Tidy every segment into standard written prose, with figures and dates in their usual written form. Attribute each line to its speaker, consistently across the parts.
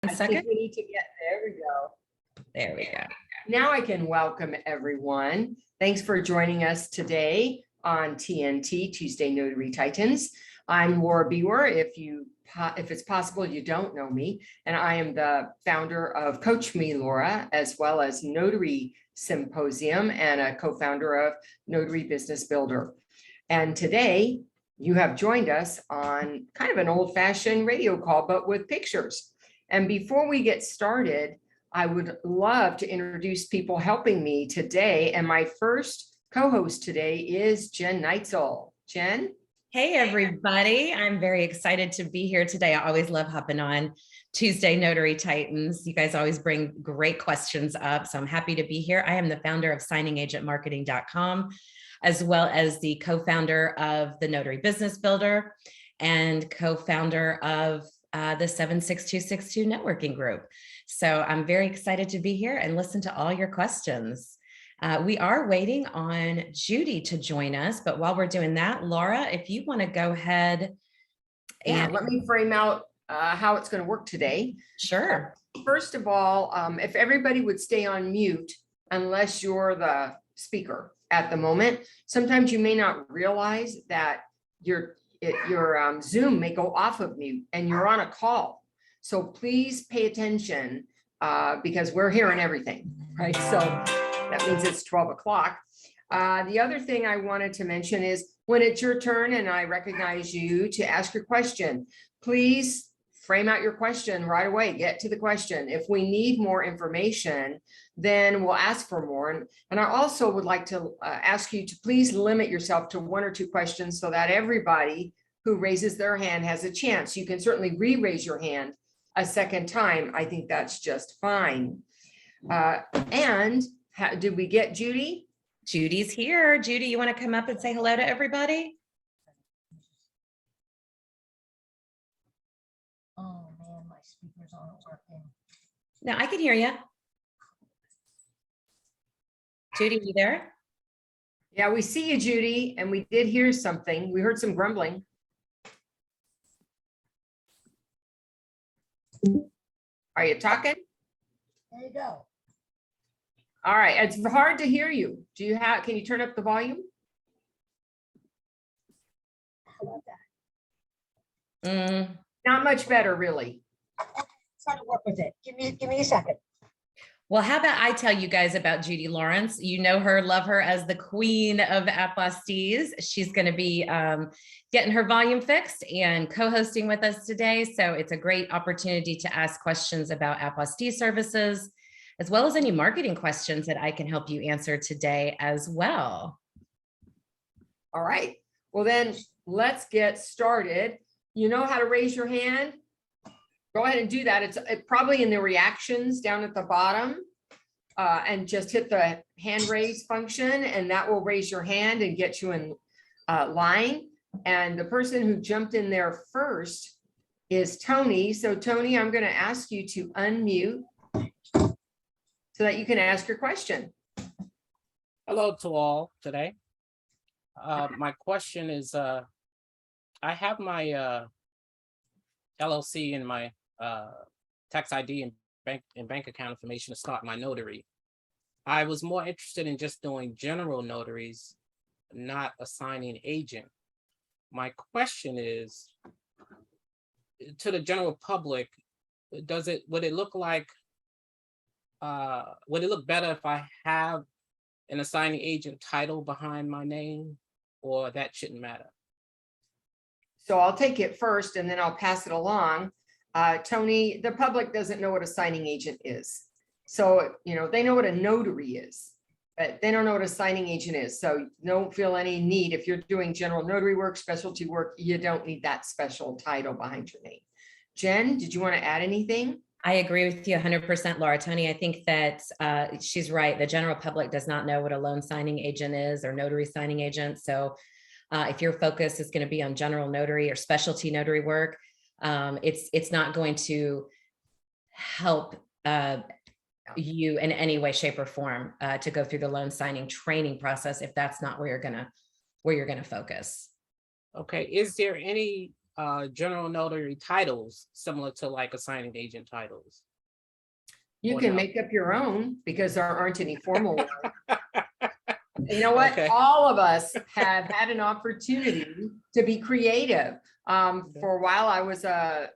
Speaker 1: I think we need to there we go.
Speaker 2: There we go.
Speaker 1: Now I can welcome everyone. Thanks for joining us today on TNT, Tuesday Notary Titans. I'm Laura Biewer. If it's possible, you don't know me, and I am the founder of Coach Me Laura, as well as Notary Symposium and a co-founder of Notary Business Builder. And today you have joined us on kind of an old-fashioned radio call, but with pictures. And before we get started, I would love to introduce people helping me today. And my first co-host today is Jen Neitzel. Jen?
Speaker 2: Hey, everybody. I'm very excited to be here today. I always love hopping on Tuesday Notary Titans. You guys always bring great questions up, so I'm happy to be here. I am the founder of signingagentmarketing.com, as well as the co-founder of the Notary Business Builder and co-founder of the 76262 networking group. So I'm very excited to be here and listen to all your questions. We are waiting on Judi to join us, but while we're doing that, Laura, if you want to go ahead and
Speaker 1: let me frame out how it's going to work today.
Speaker 2: Sure.
Speaker 1: First of all, if everybody would stay on mute, unless you're the speaker at the moment, sometimes you may not realize that your Zoom may go off of mute and you're on a call. So please pay attention because we're hearing everything, right? So that means it's 12 o'clock. The other thing I wanted to mention is when it's your turn and I recognize you to ask your question, please frame out your question right away. Get to the question. If we need more information, then we'll ask for more. And I also would like to ask you to please limit yourself to 1 or 2 questions so that everybody who raises their hand has a chance. You can certainly re-raise your hand a second time. I think that's just fine. Did we get Judi?
Speaker 2: Judi's here. Judi, you want to come up and say hello to everybody?
Speaker 3: Oh man, my speakers aren't working.
Speaker 2: No, I can hear you. Judi, you there?
Speaker 1: Yeah, we see you, Judi, and we did hear something. We heard some grumbling. Are you talking?
Speaker 3: There you go.
Speaker 1: All right, it's hard to hear you. Can you turn up the volume?
Speaker 3: How about that?
Speaker 1: Not much better, really.
Speaker 3: Try to work with it. Give me a second.
Speaker 2: Well, how about I tell you guys about Judi Lawrence? You know her, love her as the queen of apostilles. She's going to be getting her volume fixed and co-hosting with us today. So it's a great opportunity to ask questions about apostille services, as well as any marketing questions that I can help you answer today as well.
Speaker 1: All right. Well, then let's get started. You know how to raise your hand? Go ahead and do that. It's probably in the reactions down at the bottom, and just hit the hand raise function and that will raise your hand and get you in line. And the person who jumped in there first is Tony. So Tony, I'm going to ask you to unmute so that you can ask your question.
Speaker 4: Hello to all today. My question is, I have my LLC and my tax ID and bank account information to start my notary. I was more interested in just doing general notaries, not a signing agent. My question is, to the general public, would it look better if I have an assigning agent title behind my name, or that shouldn't matter?
Speaker 1: So I'll take it first and then I'll pass it along. Tony, the public doesn't know what a signing agent is. So, they know what a notary is, but they don't know what a signing agent is. So don't feel any need. If you're doing general notary work, specialty work, you don't need that special title behind your name. Jen, did you want to add anything?
Speaker 2: I agree with you 100%, Laura. Tony, I think that she's right. The general public does not know what a loan signing agent is or notary signing agent. So if your focus is going to be on general notary or specialty notary work, it's not going to help you in any way, shape, or form to go through the loan signing training process if that's not where you're gonna focus.
Speaker 4: Okay, is there any general notary titles similar to like a signing agent titles?
Speaker 1: You
Speaker 4: Or
Speaker 1: can
Speaker 4: no?
Speaker 1: make up your own because there aren't any formal ones. You know what?
Speaker 4: Okay.
Speaker 1: All of us have had an opportunity to be creative. For a while, I was a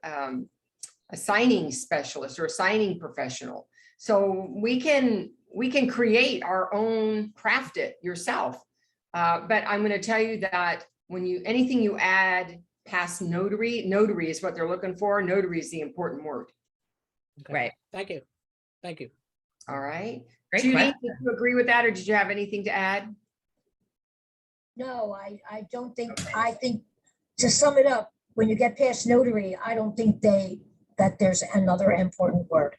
Speaker 1: signing specialist or a signing professional. So we can create our own, craft it yourself. But I'm going to tell you that when anything you add past notary is what they're looking for. Notary is the important word.
Speaker 4: Okay.
Speaker 2: Right.
Speaker 4: Thank you. Thank you.
Speaker 1: All right.
Speaker 2: Great
Speaker 1: Judi,
Speaker 2: question.
Speaker 1: did you agree with that, or did you have anything to add?
Speaker 3: No, I don't think, I think, to sum it up, when you get past notary, I don't think that there's another important word.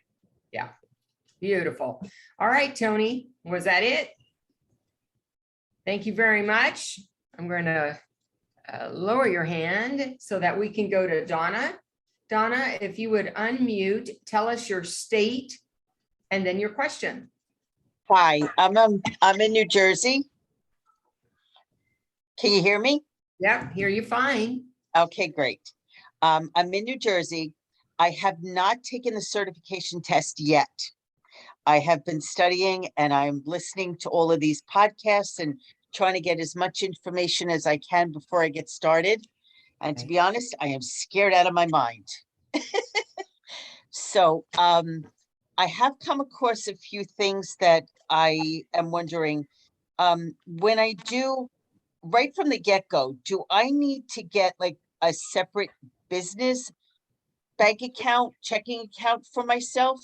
Speaker 1: Beautiful. All right, Tony, was that it? Thank you very much. I'm going to lower your hand so that we can go to Donna. Donna, if you would unmute, tell us your state and then your question.
Speaker 5: Hi, I'm in New Jersey. Can you hear me?
Speaker 1: Yep, hear you fine.
Speaker 5: Okay, great. I'm in New Jersey. I have not taken the certification test yet. I have been studying and I'm listening to all of these podcasts and trying to get as much information as I can before I get started. And to be honest, I am scared out of my mind. So I have come across a few things that I am wondering, when I do right from the get-go, do I need to get like a separate business bank account, checking account for myself?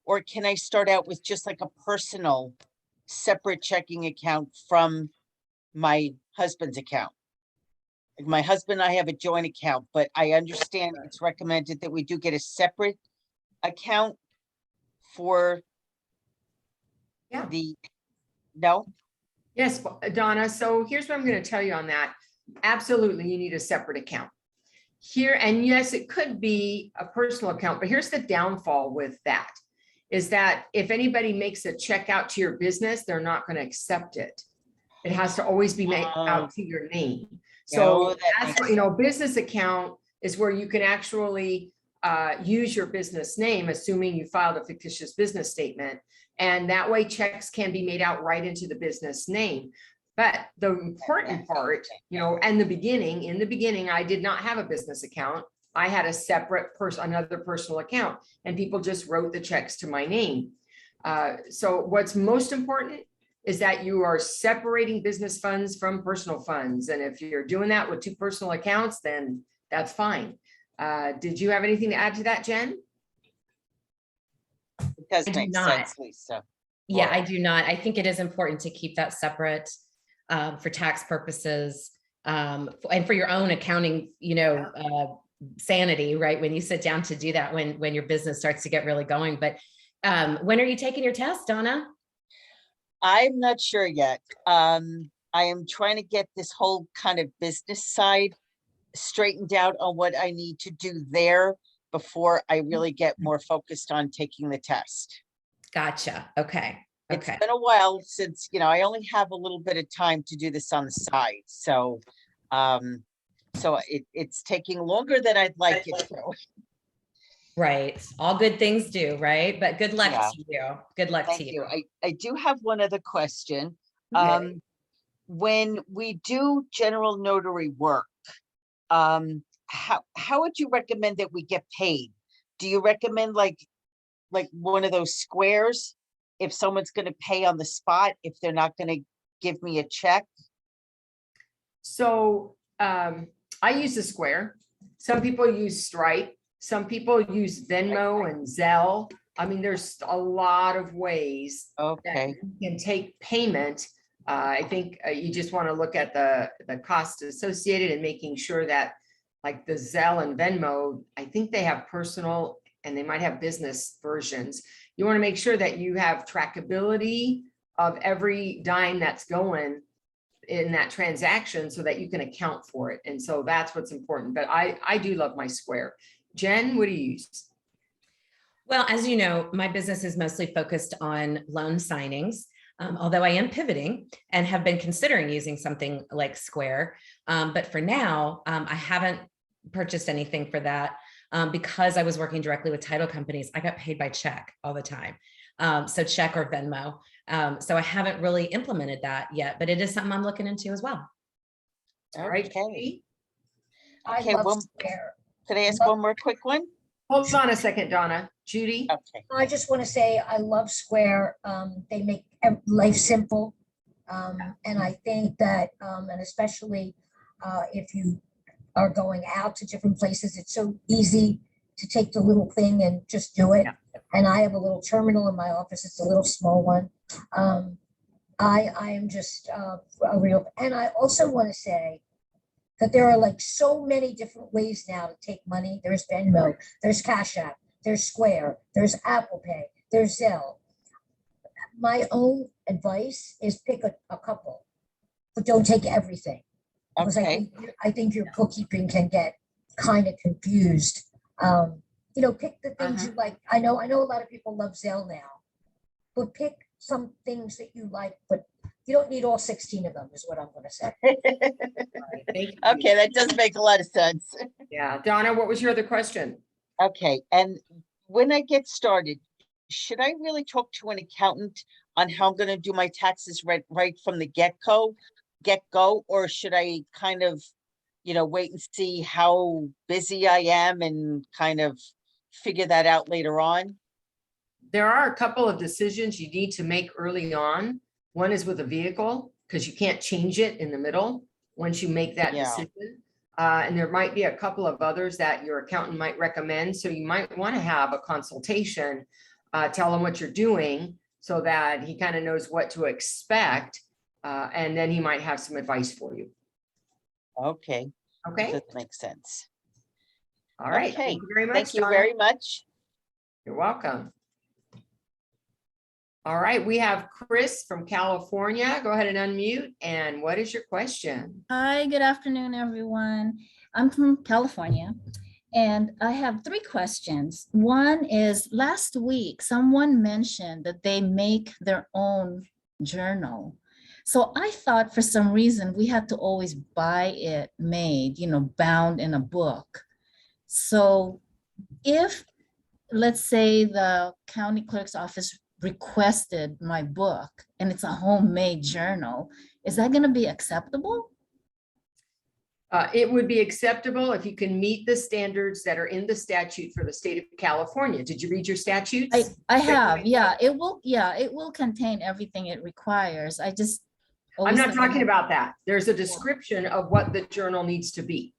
Speaker 5: Or can I start out with just like a personal separate checking account from my husband's account? Like my husband and I have a joint account, but I understand it's recommended that we do get a separate account for
Speaker 1: Yeah.
Speaker 5: No?
Speaker 1: Yes, Donna. So here's what I'm going to tell you on that. Absolutely, you need a separate account here. And yes, it could be a personal account, but here's the downfall with that is that if anybody makes a check out to your business, they're not going to accept it. It has to always be made out to your name. So that's, you know, business account is where you can actually use your business name, assuming you filed a fictitious business statement. And that way checks can be made out right into the business name. But the important part, you know, in the beginning, I did not have a business account. I had a separate another personal account, and people just wrote the checks to my name. So what's most important is that you are separating business funds from personal funds. And if you're doing that with two personal accounts, then that's fine. Did you have anything to add to that, Jen?
Speaker 5: It does
Speaker 2: I do
Speaker 5: make
Speaker 2: not.
Speaker 5: sense, Lisa.
Speaker 2: Yeah,
Speaker 5: Wow.
Speaker 2: I do not. I think it is important to keep that separate for tax purposes and for your own accounting, you know, sanity, right? When you sit down to do that, when your business starts to get really going. But when are you taking your test, Donna?
Speaker 5: I'm not sure yet. I am trying to get this whole kind of business side straightened out on what I need to do there before I really get more focused on taking the test.
Speaker 2: Gotcha. Okay.
Speaker 5: It's
Speaker 2: Okay.
Speaker 5: been a while since, you know, I only have a little bit of time to do this on the side. So, it's taking longer than I'd like it to.
Speaker 2: Right. All good things do, right? But good luck
Speaker 5: Yeah.
Speaker 2: to you. Good luck to
Speaker 5: Thank
Speaker 2: you.
Speaker 5: you. I do have one other question.
Speaker 2: Okay.
Speaker 5: When we do general notary work, how would you recommend that we get paid? Do you recommend like one of those squares if someone's going to pay on the spot, if they're not going to give me a check?
Speaker 1: So I use a Square. Some people use Stripe. Some people use Venmo and Zelle. I mean, there's a lot of ways that
Speaker 5: Okay,
Speaker 1: you can take payment. I think you just want to look at the cost associated and making sure that like the Zelle and Venmo, I think they have personal and they might have business versions. You want to make sure that you have trackability of every dime that's going in that transaction so that you can account for it. And so that's what's important. But I do love my Square. Jen, what do you use?
Speaker 2: Well, as you know, my business is mostly focused on loan signings, although I am pivoting and have been considering using something like Square. But for now, I haven't purchased anything for that. Because I was working directly with title companies, I got paid by check all the time. So check or Venmo. So I haven't really implemented that yet, but it is something I'm looking into as well.
Speaker 1: All right.
Speaker 5: Okay.
Speaker 1: Judi?
Speaker 3: I
Speaker 5: Okay,
Speaker 3: love Square.
Speaker 5: Could I ask one more quick one?
Speaker 1: Hold on a second, Donna. Judy?
Speaker 5: Okay.
Speaker 3: I just want to say I love Square. They make life simple. And I think that, and especially if you are going out to different places, it's so easy to take the little thing and just do it.
Speaker 1: Yeah.
Speaker 3: And I have a little terminal in my office. It's a little small one. I am just a real, and I also want to say that there are like so many different ways now to take money. There's Venmo, there's Cash App, there's Square, there's Apple Pay, there's Zelle. My own advice is pick a couple, but don't take everything. Because
Speaker 5: Okay.
Speaker 3: I think your bookkeeping can get kind of confused. Pick the things you like. I know a lot of people love Zelle now, but pick some things that you like, but you don't need all 16 of them, is what I'm going to say.
Speaker 1: Thank you.
Speaker 5: Okay, that does make a lot of sense.
Speaker 1: Yeah. Donna, what was your other question?
Speaker 5: Okay, and when I get started, should I really talk to an accountant on how I'm gonna do my taxes right from the get-go, or should I kind of, wait and see how busy I am and kind of figure that out later on?
Speaker 1: There are a couple of decisions you need to make early on. One is with a vehicle, because you can't change it in the middle once you make that
Speaker 5: Yeah.
Speaker 1: decision. And there might be a couple of others that your accountant might recommend. So you might want to have a consultation, tell him what you're doing so that he kind of knows what to expect. And then he might have some advice for you.
Speaker 5: Okay,
Speaker 1: Okay.
Speaker 5: that makes sense.
Speaker 1: All right.
Speaker 5: Okay.
Speaker 1: Thank you very much.
Speaker 5: Thank you
Speaker 1: Donna.
Speaker 5: very much.
Speaker 1: You're welcome. All right, we have Chris from California. Go ahead and unmute. And what is your question?
Speaker 6: Hi, good afternoon, everyone. I'm from California, and I have 3 questions. One is, last week, someone mentioned that they make their own journal. So I thought for some reason we had to always buy it made, bound in a book. So if, let's say, the county clerk's office requested my book and it's a homemade journal, is that going to be acceptable?
Speaker 1: It would be acceptable if you can meet the standards that are in the statute for the state of California. Did you read your statutes?
Speaker 6: I have, yeah, it will contain everything it requires. I just.
Speaker 1: I'm not talking about that. There's a description of what the journal needs to be.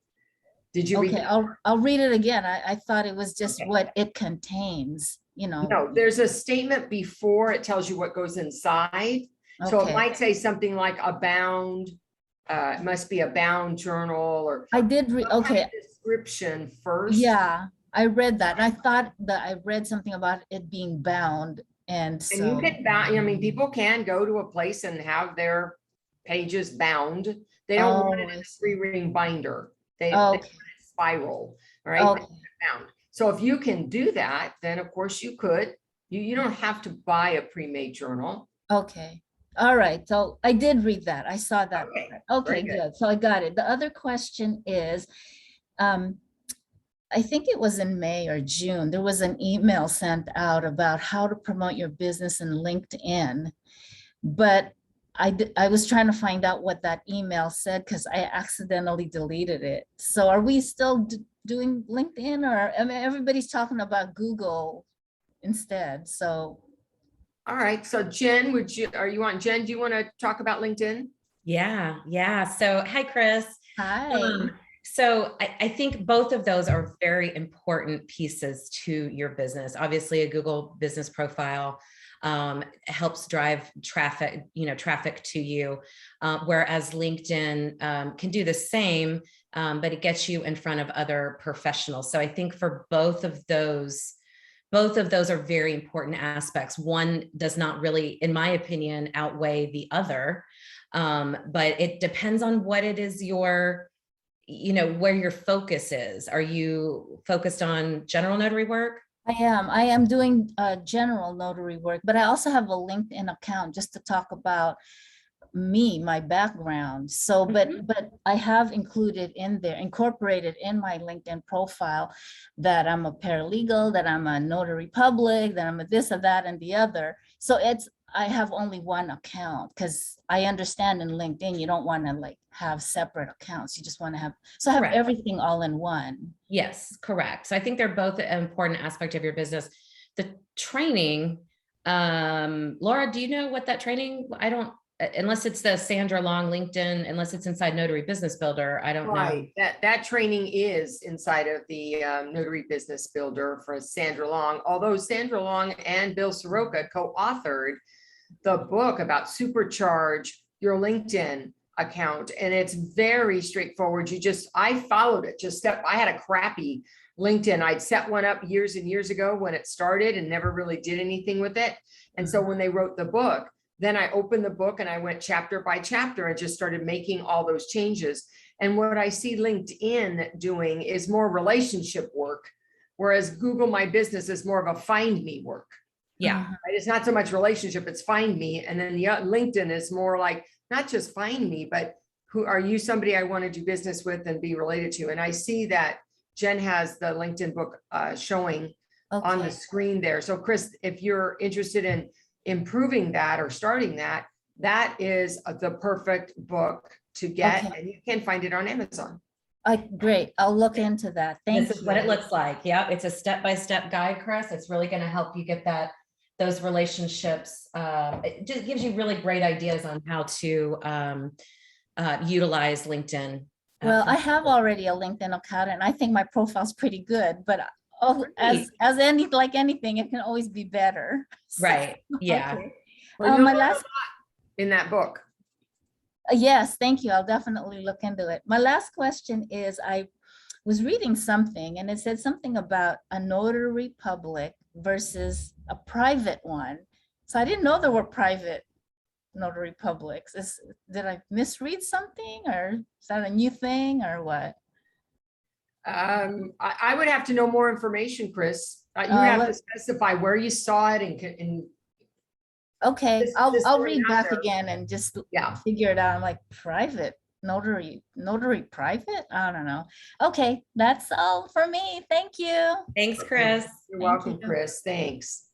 Speaker 1: Did you read
Speaker 6: Okay,
Speaker 1: that?
Speaker 6: I'll read it again. I thought it was just
Speaker 1: Okay.
Speaker 6: what it contains,
Speaker 1: No, there's a statement before it tells you what goes inside. So it
Speaker 6: Okay.
Speaker 1: might say something like a bound, it must be a bound journal or
Speaker 6: I did read,
Speaker 1: some kind
Speaker 6: okay,
Speaker 1: of description first.
Speaker 6: yeah, I read that. And I thought that I read something about it being bound, and
Speaker 1: And you
Speaker 6: so,
Speaker 1: can bound, people can go to a place and have their pages bound. They don't want it in a 3-ring binder. They want
Speaker 6: okay,
Speaker 1: it spiral, right?
Speaker 6: okay,
Speaker 1: Bound. So if you can do that, then of course you could. You don't have to buy a pre-made journal.
Speaker 6: okay. All right, so I did read that. I saw that.
Speaker 1: Okay,
Speaker 6: Okay,
Speaker 1: very good.
Speaker 6: good. So I got it. The other question is, I think it was in May or June, there was an email sent out about how to promote your business in LinkedIn. But I was trying to find out what that email said because I accidentally deleted it. So are we still doing LinkedIn, or I mean, everybody's talking about Google instead? So.
Speaker 1: All right. So Jen, are you on? Jen, do you want to talk about LinkedIn?
Speaker 2: Yeah. So, hi, Chris.
Speaker 6: Hi.
Speaker 2: So I think both of those are very important pieces to your business. Obviously, a Google business profile helps drive traffic to you, whereas LinkedIn can do the same, but it gets you in front of other professionals. So I think for both of those are very important aspects. One does not really, in my opinion, outweigh the other, but it depends on what it is where your focus is. Are you focused on general notary work?
Speaker 6: I am doing general notary work, but I also have a LinkedIn account just to talk about me, my background. So, but I have included in there, incorporated in my LinkedIn profile that I'm a paralegal, that I'm a notary public, that I'm a this or that and the other. So I have only one account because I understand in LinkedIn, you don't want to like have separate accounts. You just want to have, so I have
Speaker 2: Correct.
Speaker 6: everything all in one.
Speaker 2: Yes, correct. So I think they're both an important aspect of your business. The training, Laura, do you know what that training? I don't, unless it's the Sandra Long LinkedIn, unless it's inside Notary Business Builder, I don't know.
Speaker 1: Right, that training is inside of the Notary Business Builder for Sandra Long, although Sandra Long and Bill Soroka co-authored the book about supercharge your LinkedIn account. And it's very straightforward. I followed it I had a crappy LinkedIn. I'd set one up years and years ago when it started and never really did anything with it. And so when they wrote the book, then I opened the book and I went chapter by chapter and just started making all those changes. And what I see LinkedIn doing is more relationship work, whereas Google My Business is more of a find me work.
Speaker 2: Yeah.
Speaker 1: Right? It's not so much relationship, it's find me. And then the LinkedIn is more like, not just find me, but who are you, somebody I want to do business with and be related to. And I see that Jen has the LinkedIn book showing on the screen there. So Chris, if you're interested in improving that or starting that, that is the perfect book to get. And you can find it on Amazon.
Speaker 6: Great. I'll look into that. Thank you.
Speaker 2: This is what it looks like. Yeah, it's a step-by-step guide, Chris. It's really going to help you get those relationships. It just gives you really great ideas on how to utilize LinkedIn.
Speaker 6: Well, I have already a LinkedIn account and I think my profile's pretty good, but as anything, it can always be better.
Speaker 2: Right. Yeah.
Speaker 6: Okay.
Speaker 1: Well,
Speaker 6: My last
Speaker 1: in that book.
Speaker 6: Yes, thank you. I'll definitely look into it. My last question is, I was reading something and it said something about a notary public versus a private one. So I didn't know there were private notary publics. Did I misread something, or is that a new thing or what?
Speaker 1: I would have to know more information, Chris. You have to specify where you saw it and
Speaker 6: okay,
Speaker 1: this
Speaker 6: I'll
Speaker 1: going
Speaker 6: read
Speaker 1: out
Speaker 6: back
Speaker 1: there.
Speaker 6: again and just
Speaker 1: Yeah.
Speaker 6: figure it out. I'm like, private notary private? I don't know. Okay, that's all for me. Thank you.
Speaker 2: Thanks, Chris.
Speaker 1: You're
Speaker 6: Thank
Speaker 1: welcome,
Speaker 6: you.
Speaker 1: Chris. Thanks.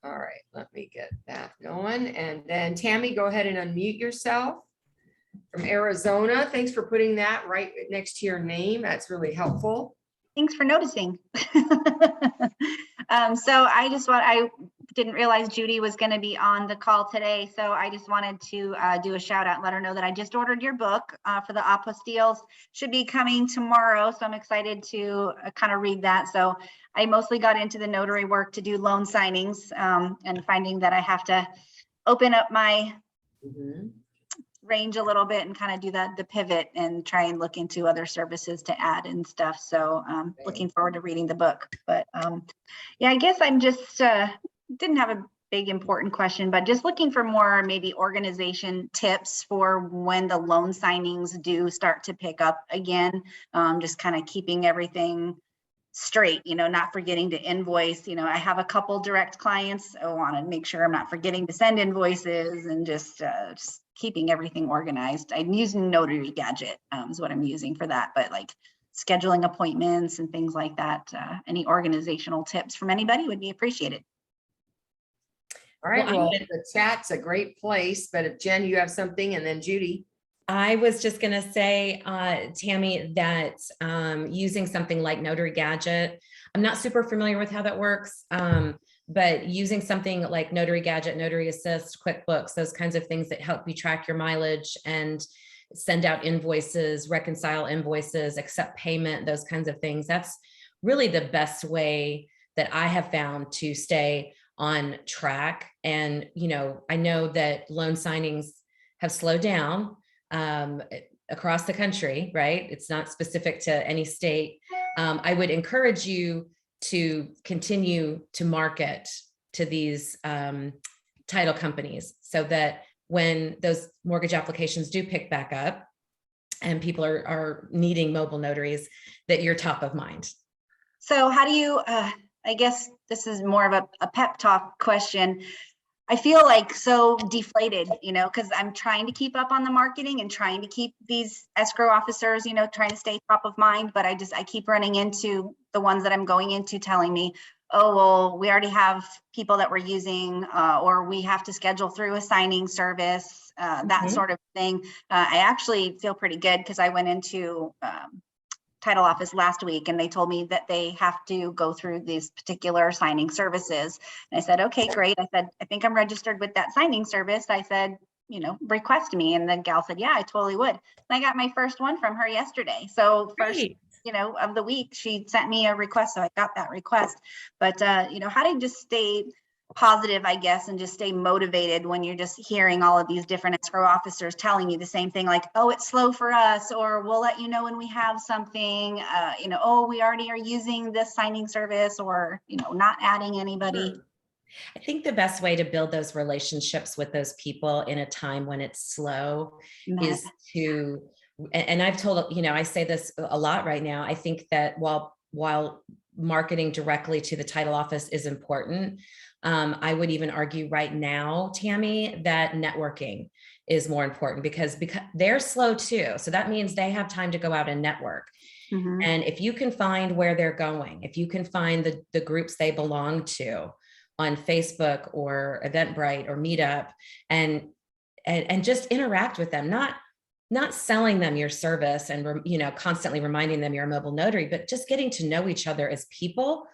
Speaker 1: All right, let me get that going. And then Tammy, go ahead and unmute yourself from Arizona. Thanks for putting that right next to your name. That's really helpful.
Speaker 7: Thanks for noticing. So I didn't realize Judi was going to be on the call today. So I just wanted to do a shout out and let her know that I just ordered your book for the apostilles. Should be coming tomorrow. So I'm excited to kind of read that. So I mostly got into the notary work to do loan signings and finding that I have to open up my range a little bit and kind of do the pivot and try and look into other services to add and stuff. So looking forward to reading the book. But yeah, I guess I'm just didn't have a big important question, but just looking for more maybe organization tips for when the loan signings do start to pick up again. Just kind of keeping everything straight, not forgetting to invoice. I have a couple direct clients. I want to make sure I'm not forgetting to send invoices and just keeping everything organized. I'm using Notary Gadget is what I'm using for that, but like scheduling appointments and things like that. Any organizational tips from anybody would be appreciated.
Speaker 1: All right, well, the chat's a great place, but if Jen, you have something, and then Judi.
Speaker 2: I was just going to say, Tammy, that using something like Notary Gadget, I'm not super familiar with how that works, but using something like Notary Gadget, Notary Assist, QuickBooks, those kinds of things that help you track your mileage and send out invoices, reconcile invoices, accept payment, those kinds of things. That's really the best way that I have found to stay on track. And, I know that loan signings have slowed down across the country, right? It's not specific to any state. I would encourage you to continue to market to these title companies so that when those mortgage applications do pick back up and people are needing mobile notaries, that you're top of mind.
Speaker 7: So how do you, I guess this is more of a pep talk question. I feel like so deflated, because I'm trying to keep up on the marketing and trying to keep these escrow officers, trying to stay top of mind, but I keep running into the ones that I'm going into telling me, oh, well, we already have people that we're using, or we have to schedule through a signing service, that sort of thing. I actually feel pretty good because I went into title office last week and they told me that they have to go through these particular signing services. And I said, okay, great. I said, I think I'm registered with that signing service. I said, request me. And the gal said, yeah, I totally would. And I got my first one from her yesterday. So first,
Speaker 2: Great.
Speaker 7: of the week, she sent me a request. So I got that request. But, how to just stay positive, I guess, and just stay motivated when you're just hearing all of these different escrow officers telling you the same thing, like, oh, it's slow for us, or we'll let you know when we have something, oh, we already are using this signing service, or, not adding anybody.
Speaker 2: I think the best way to build those relationships with those people in a time when it's slow is to, and I've told, I say this a lot right now. I think that while marketing directly to the title office is important, I would even argue right now, Tammy, that networking is more important because they're slow too. So that means they have time to go out and network. And if you can find where they're going, if you can find the groups they belong to on Facebook or Eventbrite or Meetup, and just interact with them, not selling them your service and constantly reminding them you're a mobile notary, but just getting to know each other as people.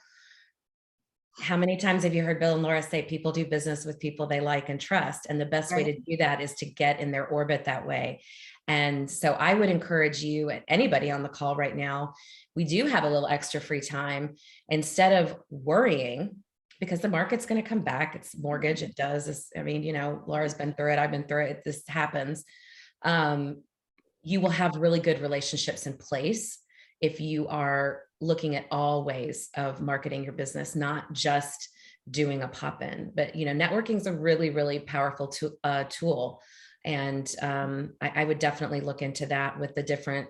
Speaker 2: How many times have you heard Bill and Laura say people do business with people they like and trust? And the best way to do that is to get in their orbit that way. And so I would encourage you and anybody on the call right now, we do have a little extra free time. Instead of worrying, because the market's going to come back, it's mortgage, it does. Laura's been through it, I've been through it, this happens. You will have really good relationships in place if you are looking at all ways of marketing your business, not just doing a pop-in, but networking is a really, really powerful tool. And I would definitely look into that with the different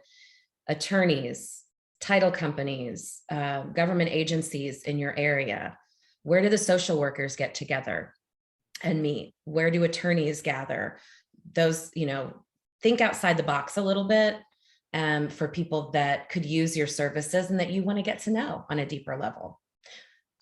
Speaker 2: attorneys, title companies, government agencies in your area. Where do the social workers get together and meet? Where do attorneys gather? Those, think outside the box a little bit. For people that could use your services and that you want to get to know on a deeper level.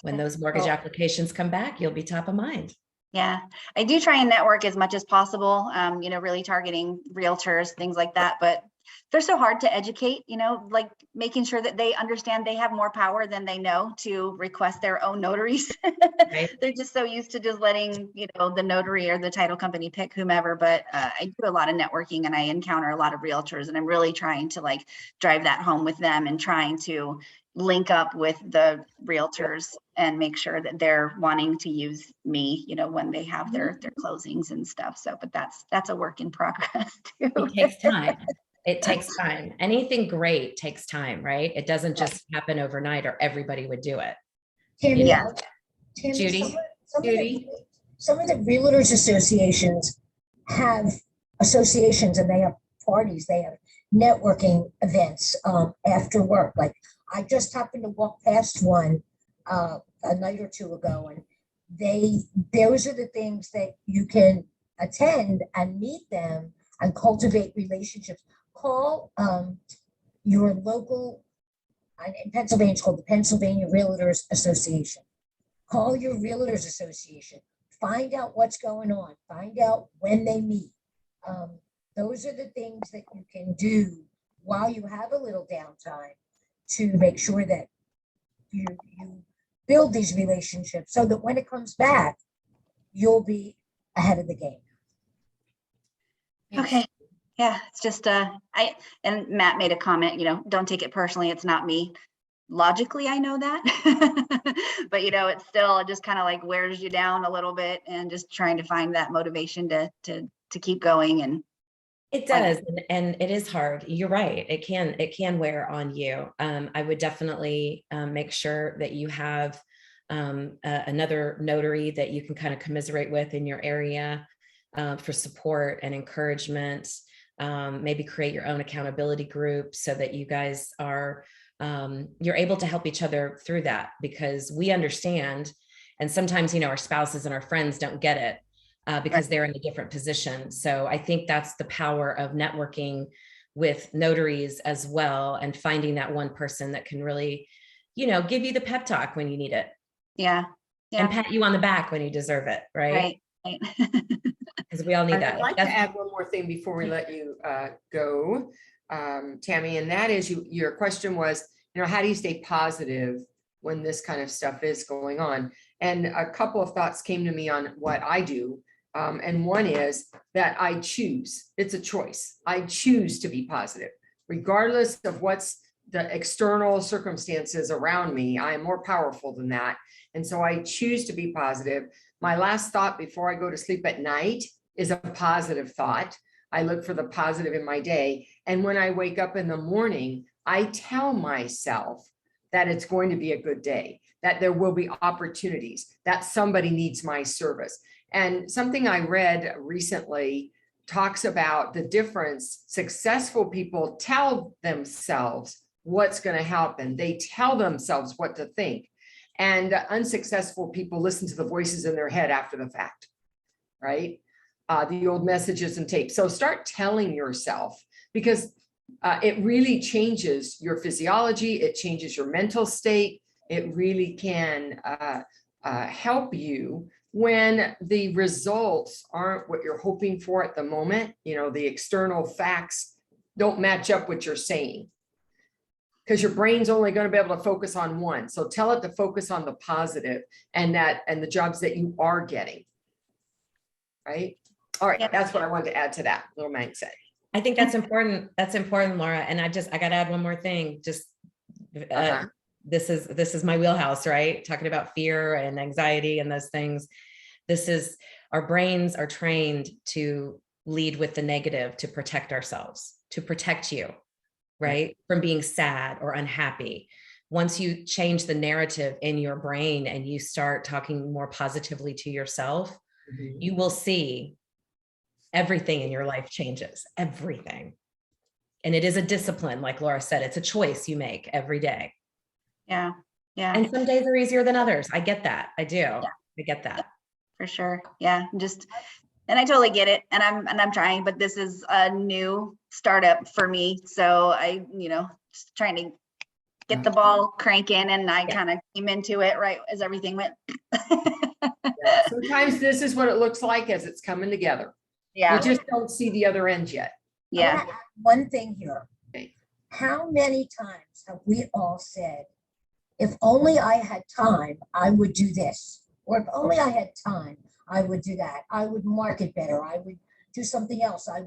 Speaker 2: When those mortgage applications come back, you'll be top of mind.
Speaker 7: Yeah, I do try and network as much as possible, really targeting realtors, things like that, but they're so hard to educate, like making sure that they understand they have more power than they know to request their own notaries. Right. They're just so used to just letting, the notary or the title company pick whomever, but I do a lot of networking and I encounter a lot of realtors, and I'm really trying to drive that home with them and trying to link up with the realtors and make sure that they're wanting to use me, when they have their closings and stuff. So, but that's a work in progress too.
Speaker 2: It takes time. It takes time. Anything great takes time, right? It doesn't just happen overnight or everybody would do it.
Speaker 3: Tammy,
Speaker 7: Yeah.
Speaker 3: Tammy,
Speaker 2: Judi?
Speaker 3: some of the realtors associations have associations and they have parties, they have networking events after work. Like I just happened to walk past one a night or two ago, and those are the things that you can attend and meet them and cultivate relationships. Call your local, in Pennsylvania, it's called the Pennsylvania Realtors Association. Call your Realtors Association. Find out what's going on. Find out when they meet. Those are the things that you can do while you have a little downtime to make sure that you build these relationships so that when it comes back, you'll be ahead of the game.
Speaker 7: Okay. Yeah, it's just and Matt made a comment, don't take it personally, it's not me. Logically, I know that, but it's still just kind of wears you down a little bit, and just trying to find that motivation to keep going. And
Speaker 2: it does, and it is hard. You're right. It can wear on you. I would definitely make sure that you have another notary that you can kind of commiserate with in your area for support and encouragement. Maybe create your own accountability group so that you guys are, you're able to help each other through that, because we understand. And sometimes, our spouses and our friends don't get it. because they're in a different position. So I think that's the power of networking with notaries as well, and finding that one person that can really, give you the pep talk when you need it.
Speaker 7: Yeah.
Speaker 2: And
Speaker 7: Yeah.
Speaker 2: pat you on the back when you deserve it, right?
Speaker 7: Right.
Speaker 2: Because we all need
Speaker 1: I'd
Speaker 2: that.
Speaker 1: like to add one more thing before we let you go, Tammy, and that is your question was, how do you stay positive when this kind of stuff is going on? And a couple of thoughts came to me on what I do. And one is that I choose, it's a choice. I choose to be positive, regardless of what's the external circumstances around me. I am more powerful than that. And so I choose to be positive. My last thought before I go to sleep at night is a positive thought. I look for the positive in my day. And when I wake up in the morning, I tell myself that it's going to be a good day, that there will be opportunities, that somebody needs my service. And something I read recently talks about the difference. Successful people tell themselves what's going to happen. They tell themselves what to think. And unsuccessful people listen to the voices in their head after the fact, right? The old messages and tapes. So start telling yourself, because it really changes your physiology. It changes your mental state. It really can help you when the results aren't what you're hoping for at the moment. The external facts don't match up what you're saying, because your brain's only going to be able to focus on one. So tell it to focus on the positive and the jobs that you are getting. Right. All right.
Speaker 7: Yeah.
Speaker 1: That's what I wanted to add to that little mindset.
Speaker 2: I think that's important. That's important, Laura. And I got to add one more thing. Just this is my wheelhouse, right? Talking about fear and anxiety and those things. Our brains are trained to lead with the negative to protect ourselves, to protect you, right? From being sad or unhappy. Once you change the narrative in your brain and you start talking more positively to yourself, you will see everything in your life changes, everything. And it is a discipline, like Laura said, it's a choice you make every day.
Speaker 7: Yeah. Yeah.
Speaker 2: And some days are easier than others. I get that. I do.
Speaker 7: Yeah.
Speaker 2: I get that.
Speaker 7: For sure. Yeah. And I totally get it. And I'm trying, but this is a new startup for me. So I, just trying to get the ball cranking, and I kind of came into it right as everything went.
Speaker 1: Sometimes this is what it looks like as it's coming together.
Speaker 7: Yeah.
Speaker 1: We just don't see the other end yet.
Speaker 3: I wanna add one thing here.
Speaker 1: Okay.
Speaker 3: How many times have we all said, if only I had time, I would do this, or if only I had time, I would do that. I would market better. I would do something else. I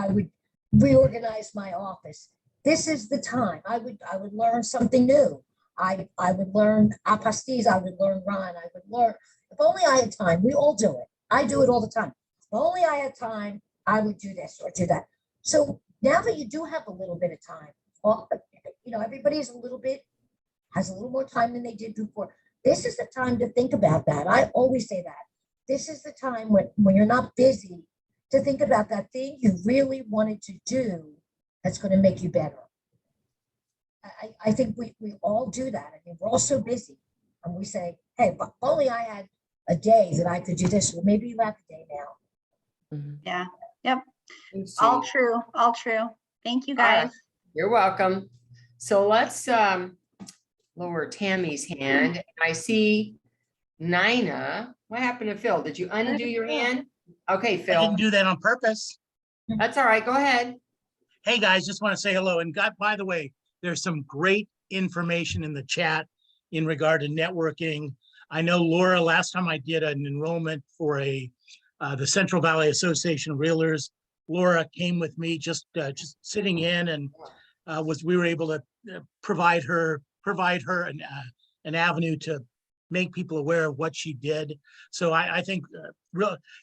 Speaker 3: would reorganize my office. This is the time. I would learn something new. I would learn apostilles. I would learn Ron. I would learn. If only I had time. We all do it. I do it all the time. If only I had time, I would do this or do that. So now that you do have a little bit of time, everybody's has a little more time than they did before. This is the time to think about that. I always say that. This is the time when you're not busy to think about that thing you really wanted to do that's going to make you better. I think we all do that. I mean, we're all so busy, and we say, hey, if only I had a day that I could do this. Well, maybe you have a day now.
Speaker 7: Yeah. Yep. All true. All true. Thank you, guys.
Speaker 1: You're welcome. So let's lower Tammy's hand. I see Nina. What happened to Phil? Did you undo your hand? Okay,
Speaker 8: I
Speaker 1: Phil.
Speaker 8: didn't do that on purpose.
Speaker 1: That's all right. Go ahead.
Speaker 8: Hey, guys, just want to say hello. And God, by the way, there's some great information in the chat in regard to networking. I know, Laura, last time I did an enrollment for the Central Valley Association of Realtors, Laura came with me just sitting in, and we were able to provide her an avenue to make people aware of what she did. So I think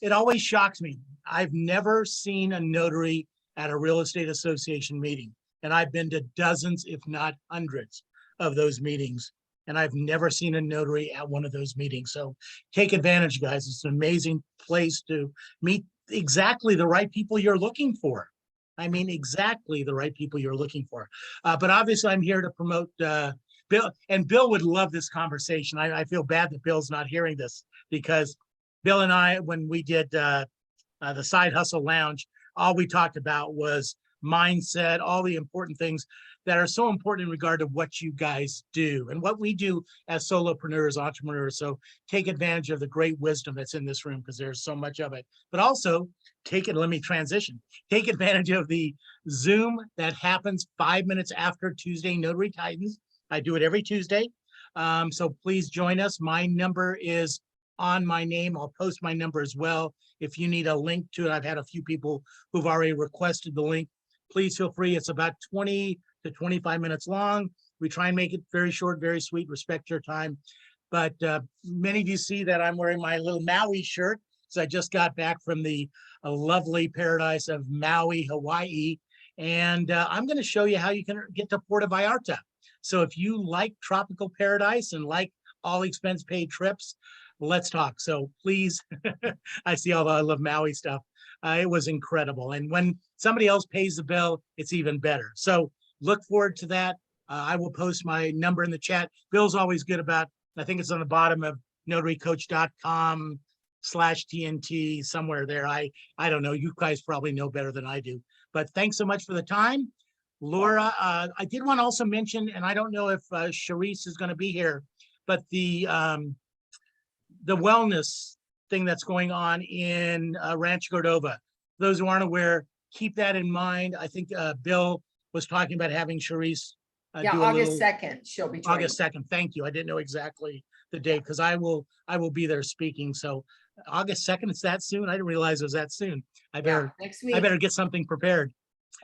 Speaker 8: it always shocks me. I've never seen a notary at a real estate association meeting, and I've been to dozens, if not hundreds, of those meetings, and I've never seen a notary at one of those meetings. So take advantage, guys. It's an amazing place to meet exactly the right people you're looking for. I mean, exactly the right people you're looking for. But obviously, I'm here to promote Bill, and Bill would love this conversation. I feel bad that Bill's not hearing this, because Bill and I, when we did the Side Hustle Lounge, all we talked about was mindset, all the important things that are so important in regard to what you guys do and what we do as solopreneurs, entrepreneurs. So take advantage of the great wisdom that's in this room because there's so much of it. But also let me transition. Take advantage of the Zoom that happens 5 minutes after Tuesday Notary Titans. I do it every Tuesday. So please join us. My number is on my name. I'll post my number as well. If you need a link to it, I've had a few people who've already requested the link. Please feel free. It's about 20 to 25 minutes long. We try and make it very short, very sweet, respect your time. But many of you see that I'm wearing my little Maui shirt. So I just got back from the lovely paradise of Maui, Hawaii. And I'm going to show you how you can get to Puerto Vallarta. So if you like tropical paradise and like all expense paid trips, let's talk. So please, I see all the I love Maui stuff. It was incredible. And when somebody else pays the bill, it's even better. So look forward to that. I will post my number in the chat. Bill's always good about, I think it's on the bottom of notarycoach.com/TNT, somewhere there. I don't know. You guys probably know better than I do. But thanks so much for the time. Laura, I did want to also mention, and I don't know if Sharice is going to be here, but the wellness thing that's going on in Rancho Cordova. Those who aren't aware, keep that in mind. I think Bill was talking about having Sharice
Speaker 1: Yeah,
Speaker 8: do a
Speaker 1: August
Speaker 8: little,
Speaker 1: 2nd, she'll be joining.
Speaker 8: August 2nd. Thank you. I didn't know exactly the date because I will be there speaking. So August 2nd, it's that soon. I didn't realize it was that soon.
Speaker 1: Yeah, next week.
Speaker 8: I better get something prepared.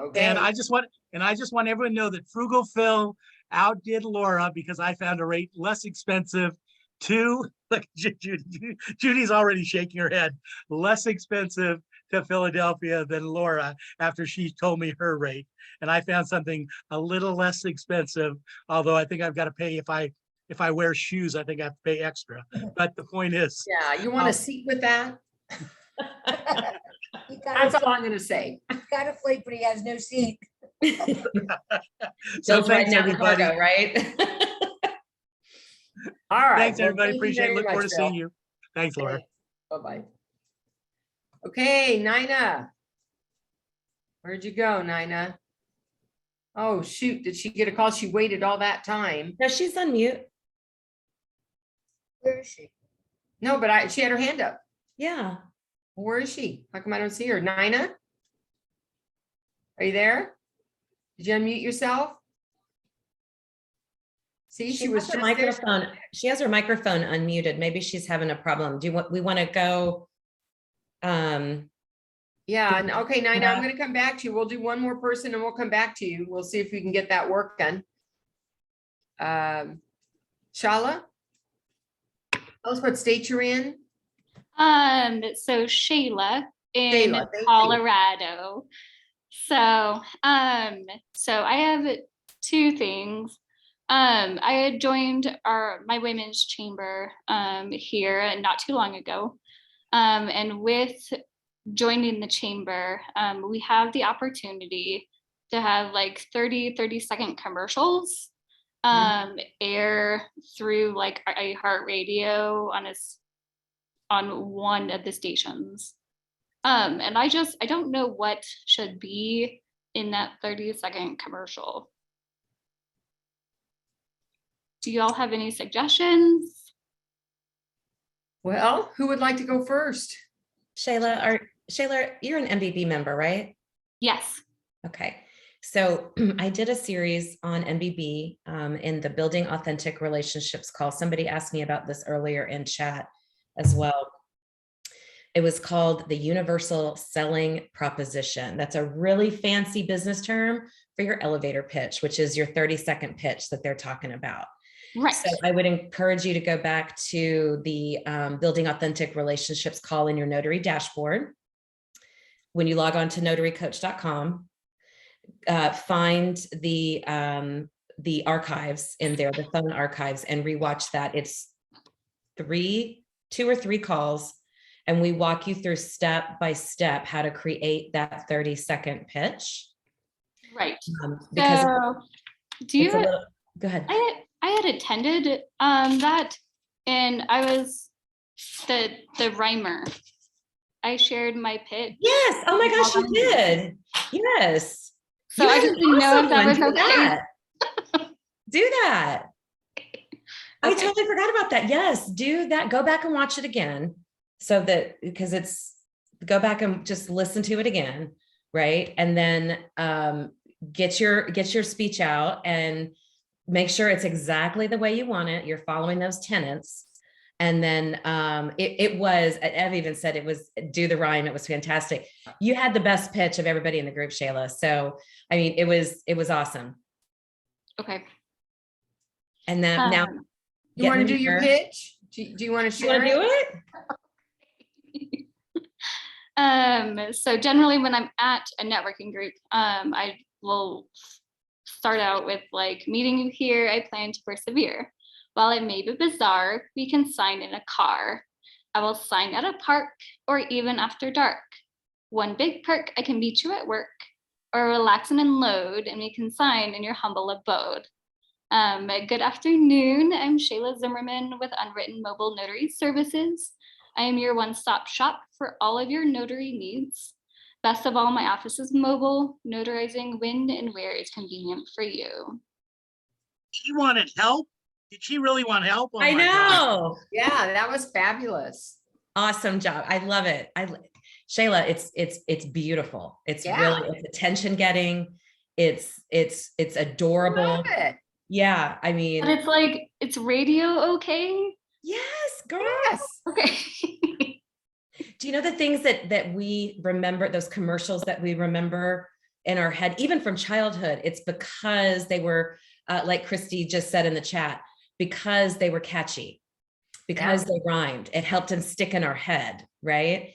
Speaker 1: Okay.
Speaker 8: And I just want everyone to know that Frugal Phil outdid Laura because I found a rate less expensive to, like Judy's already shaking her head, less expensive to Philadelphia than Laura after she told me her rate. And I found something a little less expensive, although I think I've got to pay if I wear shoes, I think I have to pay extra. But the point is.
Speaker 1: Yeah, you want a seat with that? That's all I'm gonna say.
Speaker 3: He's got a flight, but he has no seat.
Speaker 8: So
Speaker 2: Bill's
Speaker 8: thanks
Speaker 2: riding out in
Speaker 8: everybody.
Speaker 2: cargo, right?
Speaker 1: All right.
Speaker 8: Thanks
Speaker 1: well,
Speaker 8: everybody.
Speaker 1: thank you
Speaker 8: Appreciate it.
Speaker 1: very
Speaker 8: Look forward
Speaker 1: much,
Speaker 8: to seeing
Speaker 1: Bill.
Speaker 8: you. Thanks, Laura.
Speaker 1: Bye-bye. Okay, Nina. Where'd you go, Nina? Oh, shoot. Did she get a call? She waited all that time.
Speaker 2: No, she's on mute.
Speaker 3: Where is she?
Speaker 1: No, but she had her hand up.
Speaker 2: Yeah.
Speaker 1: Where is she? How come I don't see her? Nina? Are you there? Did you unmute yourself? See, she was
Speaker 2: has her
Speaker 1: just there.
Speaker 2: microphone. She has her microphone unmuted. Maybe she's having a problem. We want to go?
Speaker 1: Yeah, and okay, Nina, I'm gonna come back to you. We'll do one more person and we'll come back to you. We'll see if we can get that work done. Shala? Tell us what state you're in.
Speaker 9: So Shayla in
Speaker 1: Shayla, thank you.
Speaker 9: Colorado. So I have two things. I had joined my women's chamber here not too long ago. And with joining the chamber, we have the opportunity to have like 30-second commercials air through like iHeartRadio on one of the stations. And I don't know what should be in that 30-second commercial. Do y'all have any suggestions?
Speaker 1: Well, who would like to go first?
Speaker 2: Shayla, you're an MBB member, right?
Speaker 9: Yes.
Speaker 2: Okay. So I did a series on MBB in the Building Authentic Relationships call. Somebody asked me about this earlier in chat as well. It was called the Universal Selling Proposition. That's a really fancy business term for your elevator pitch, which is your 30-second pitch that they're talking about.
Speaker 9: Right.
Speaker 2: So I would encourage you to go back to the Building Authentic Relationships call in your notary dashboard. When you log on to notarycoach.com, find the archives in there, the phone archives, and rewatch that. It's 2 or 3 calls, and we walk you through step by step how to create that 30-second pitch.
Speaker 9: Right.
Speaker 2: Because
Speaker 9: so do you
Speaker 2: go ahead.
Speaker 9: I had attended that, and I was the rhymer. I shared my pitch.
Speaker 2: Yes. Oh my gosh, you did. Yes.
Speaker 9: So
Speaker 2: You
Speaker 9: I
Speaker 2: had
Speaker 9: just
Speaker 2: an
Speaker 9: didn't know if
Speaker 2: awesome
Speaker 9: that
Speaker 2: one.
Speaker 9: was
Speaker 2: Do
Speaker 9: okay.
Speaker 2: that. Do that. I
Speaker 9: Okay.
Speaker 2: totally forgot about that. Yes, do that. Go back and watch it again. So that, because go back and just listen to it again. Right. And then get your speech out and make sure it's exactly the way you want it. You're following those tenets. And then Ev even said it was do the rhyme. It was fantastic. You had the best pitch of everybody in the group, Shayla. So, I mean, it was awesome.
Speaker 9: Okay.
Speaker 2: And then now
Speaker 1: You want to do
Speaker 2: getting
Speaker 1: your
Speaker 2: there.
Speaker 1: pitch? Do you want to
Speaker 2: You want
Speaker 1: share
Speaker 2: to do
Speaker 1: it?
Speaker 2: it?
Speaker 9: So generally when I'm at a networking group, I will start out with like, meeting you here, I plan to persevere. While it may be bizarre, we can sign in a car. I will sign at a park or even after dark. One big perk, I can meet you at work or relax and unload, and we can sign in your humble abode. Good afternoon, I'm Shayla Zimmerman with Unwritten Mobile Notary Services. I am your one-stop shop for all of your notary needs. Best of all, my office is mobile, notarizing when and where is convenient for you.
Speaker 8: She wanted help. Did she really want help? Oh
Speaker 2: I
Speaker 8: my God.
Speaker 2: know.
Speaker 1: Yeah, that was fabulous.
Speaker 2: Awesome job. I love it. Shayla, it's beautiful. It's
Speaker 1: Yeah.
Speaker 2: really, it's attention getting. It's adorable.
Speaker 1: Love it.
Speaker 2: Yeah. I mean,
Speaker 9: But it's like, it's radio okay?
Speaker 2: yes, girl.
Speaker 1: Yes.
Speaker 9: Okay.
Speaker 2: Do you know the things that we remember, those commercials that we remember in our head, even from childhood? It's because they were, like Christy just said in the chat, because they were catchy, because they rhymed. It helped them stick in our head, right?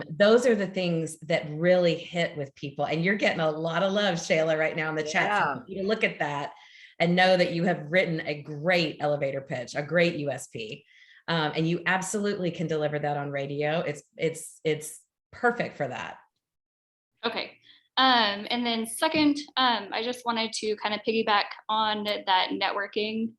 Speaker 2: Those are the things that really hit with people. And you're getting a lot of love, Shayla, right now in the chat. So I want you to look at that and know that you have written a great elevator pitch, a great USP. And you absolutely can deliver that on radio. It's perfect for that.
Speaker 9: Okay. And then second, I just wanted to kind of piggyback on that networking.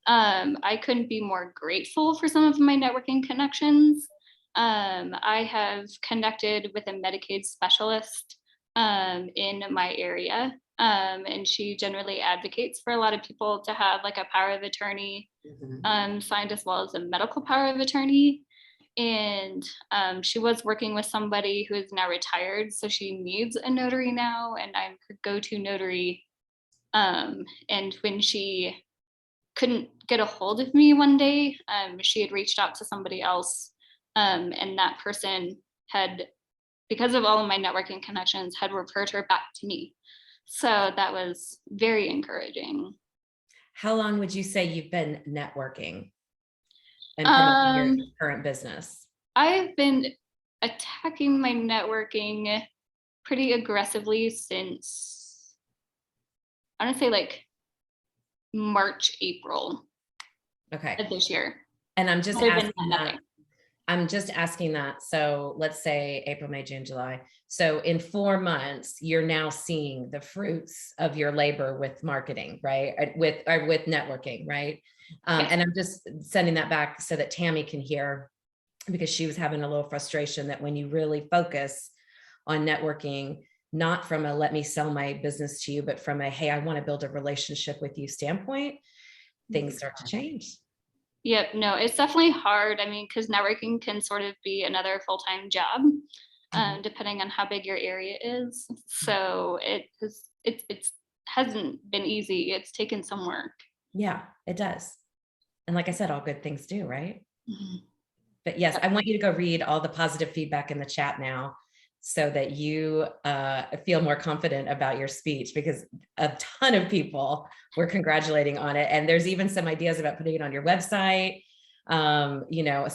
Speaker 9: I couldn't be more grateful for some of my networking connections. I have connected with a Medicaid specialist in my area, and she generally advocates for a lot of people to have like a power of attorney signed, as well as a medical power of attorney. And she was working with somebody who is now retired, so she needs a notary now, and I'm her go-to notary. And when she couldn't get a hold of me one day, she had reached out to somebody else, and that person had, because of all of my networking connections, had referred her back to me. So that was very encouraging.
Speaker 2: How long would you say you've been networking and promoting your current business?
Speaker 9: I've been attacking my networking pretty aggressively since, I want to say like March, April
Speaker 2: Okay.
Speaker 9: of this year.
Speaker 2: And I'm just
Speaker 9: Other than
Speaker 2: asking that. I'm just asking that. So let's say April, May, June, July. So in 4 months, you're now seeing the fruits of your labor with marketing, right? With networking, right? And I'm just sending that back so that Tammy can hear, because she was having a little frustration that when you really focus on networking, not from a let me sell my business to you, but from a, hey, I want to build a relationship with you standpoint, things start to change.
Speaker 9: Yep, no, it's definitely hard. I mean, because networking can sort of be another full-time job, depending on how big your area is. So it hasn't been easy. It's taken some work.
Speaker 2: Yeah, it does. And like I said, all good things do, right?
Speaker 9: Mm-hmm.
Speaker 2: But yes, I want you to go read all the positive feedback in the chat now so that you feel more confident about your speech, because a ton of people were congratulating on it. And there's even some ideas about putting it on your website. You know,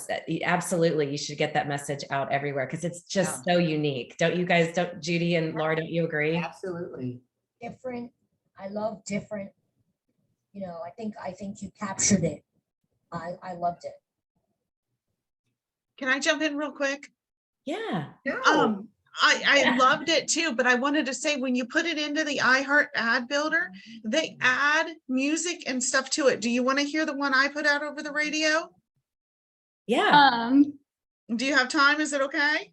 Speaker 2: absolutely, you should get that message out everywhere, because it's just so unique. Don't you guys, Judi and Laura, don't you agree?
Speaker 1: Absolutely.
Speaker 3: Different. I love different. You know, I think you captured it. I loved it.
Speaker 10: Can I jump in real quick?
Speaker 2: Yeah.
Speaker 10: I loved it too, but I wanted to say, when you put it into the iHeart ad builder, they add music and stuff to it. Do you want to hear the one I put out over the radio?
Speaker 2: Yeah.
Speaker 10: Do you have time? Is it okay?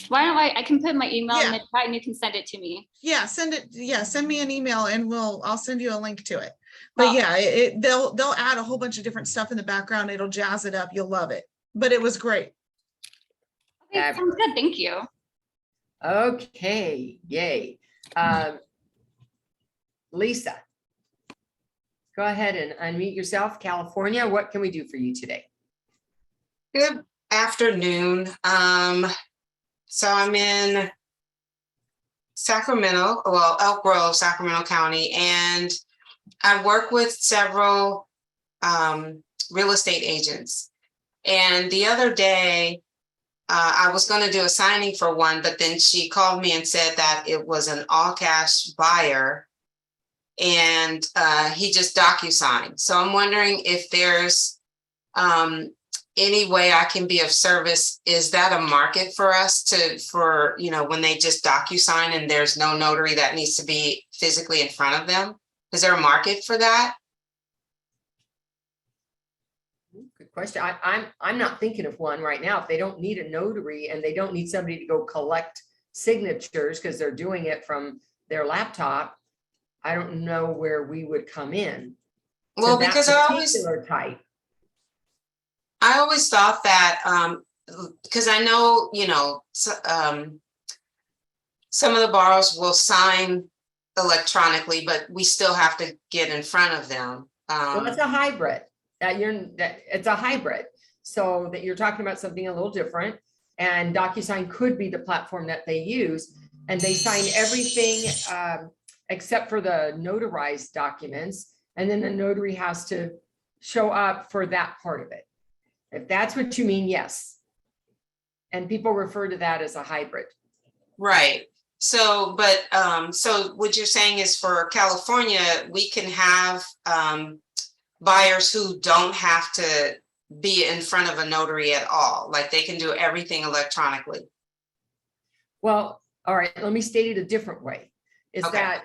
Speaker 9: Why don't I can put my email in
Speaker 10: Yeah.
Speaker 9: the chat and you can send it to me.
Speaker 10: Yeah, send it. Yeah, send me an email and I'll send you a link to it. But
Speaker 9: Oh.
Speaker 10: yeah, they'll add a whole bunch of different stuff in the background. It'll jazz it up. You'll love it. But it was great.
Speaker 9: Okay, sounds good. Thank you.
Speaker 1: Okay, yay. Lisa, go ahead and unmute yourself. California, what can we do for you today?
Speaker 11: Good afternoon. So I'm in Sacramento, well, Elk Grove, Sacramento County, and I work with several real estate agents. And the other day, I was going to do a signing for one, but then she called me and said that it was an all cash buyer and he just DocuSigned. So I'm wondering if there's any way I can be of service. Is that a market for us for, you know, when they just DocuSign and there's no notary that needs to be physically in front of them? Is there a market for that?
Speaker 1: Good question. I'm not thinking of one right now. If they don't need a notary and they don't need somebody to go collect signatures because they're doing it from their laptop, I don't know where we would come in.
Speaker 11: Well,
Speaker 1: to that
Speaker 11: because
Speaker 1: particular type.
Speaker 11: I always thought that, because I know, you know, some of the borrowers will sign electronically, but we still have to get in front of them.
Speaker 1: Well, it's a hybrid. It's a hybrid. So that you're talking about something a little different. And DocuSign could be the platform that they use. And they sign everything except for the notarized documents. And then the notary has to show up for that part of it. If that's what you mean, yes. And people refer to that as a hybrid.
Speaker 11: Right. So, but so what you're saying is for California, we can have buyers who don't have to be in front of a notary at all. Like they can do everything electronically.
Speaker 1: Well, all right, let me state it a different way. Is
Speaker 11: Okay.
Speaker 1: that